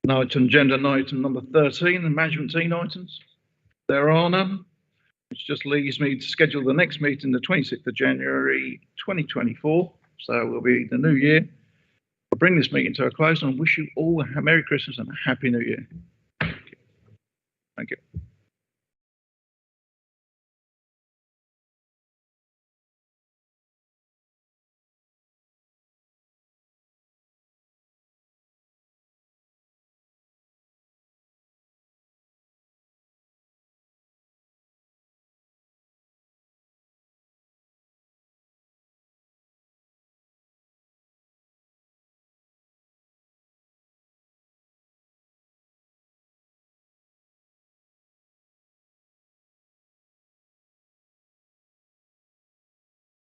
Now to agenda item number 13, the management team items. There are none, which just leaves me to schedule the next meeting, the 26th of January 2024. So it will be the new year. I'll bring this meeting to a close and wish you all a Merry Christmas and a Happy New Year.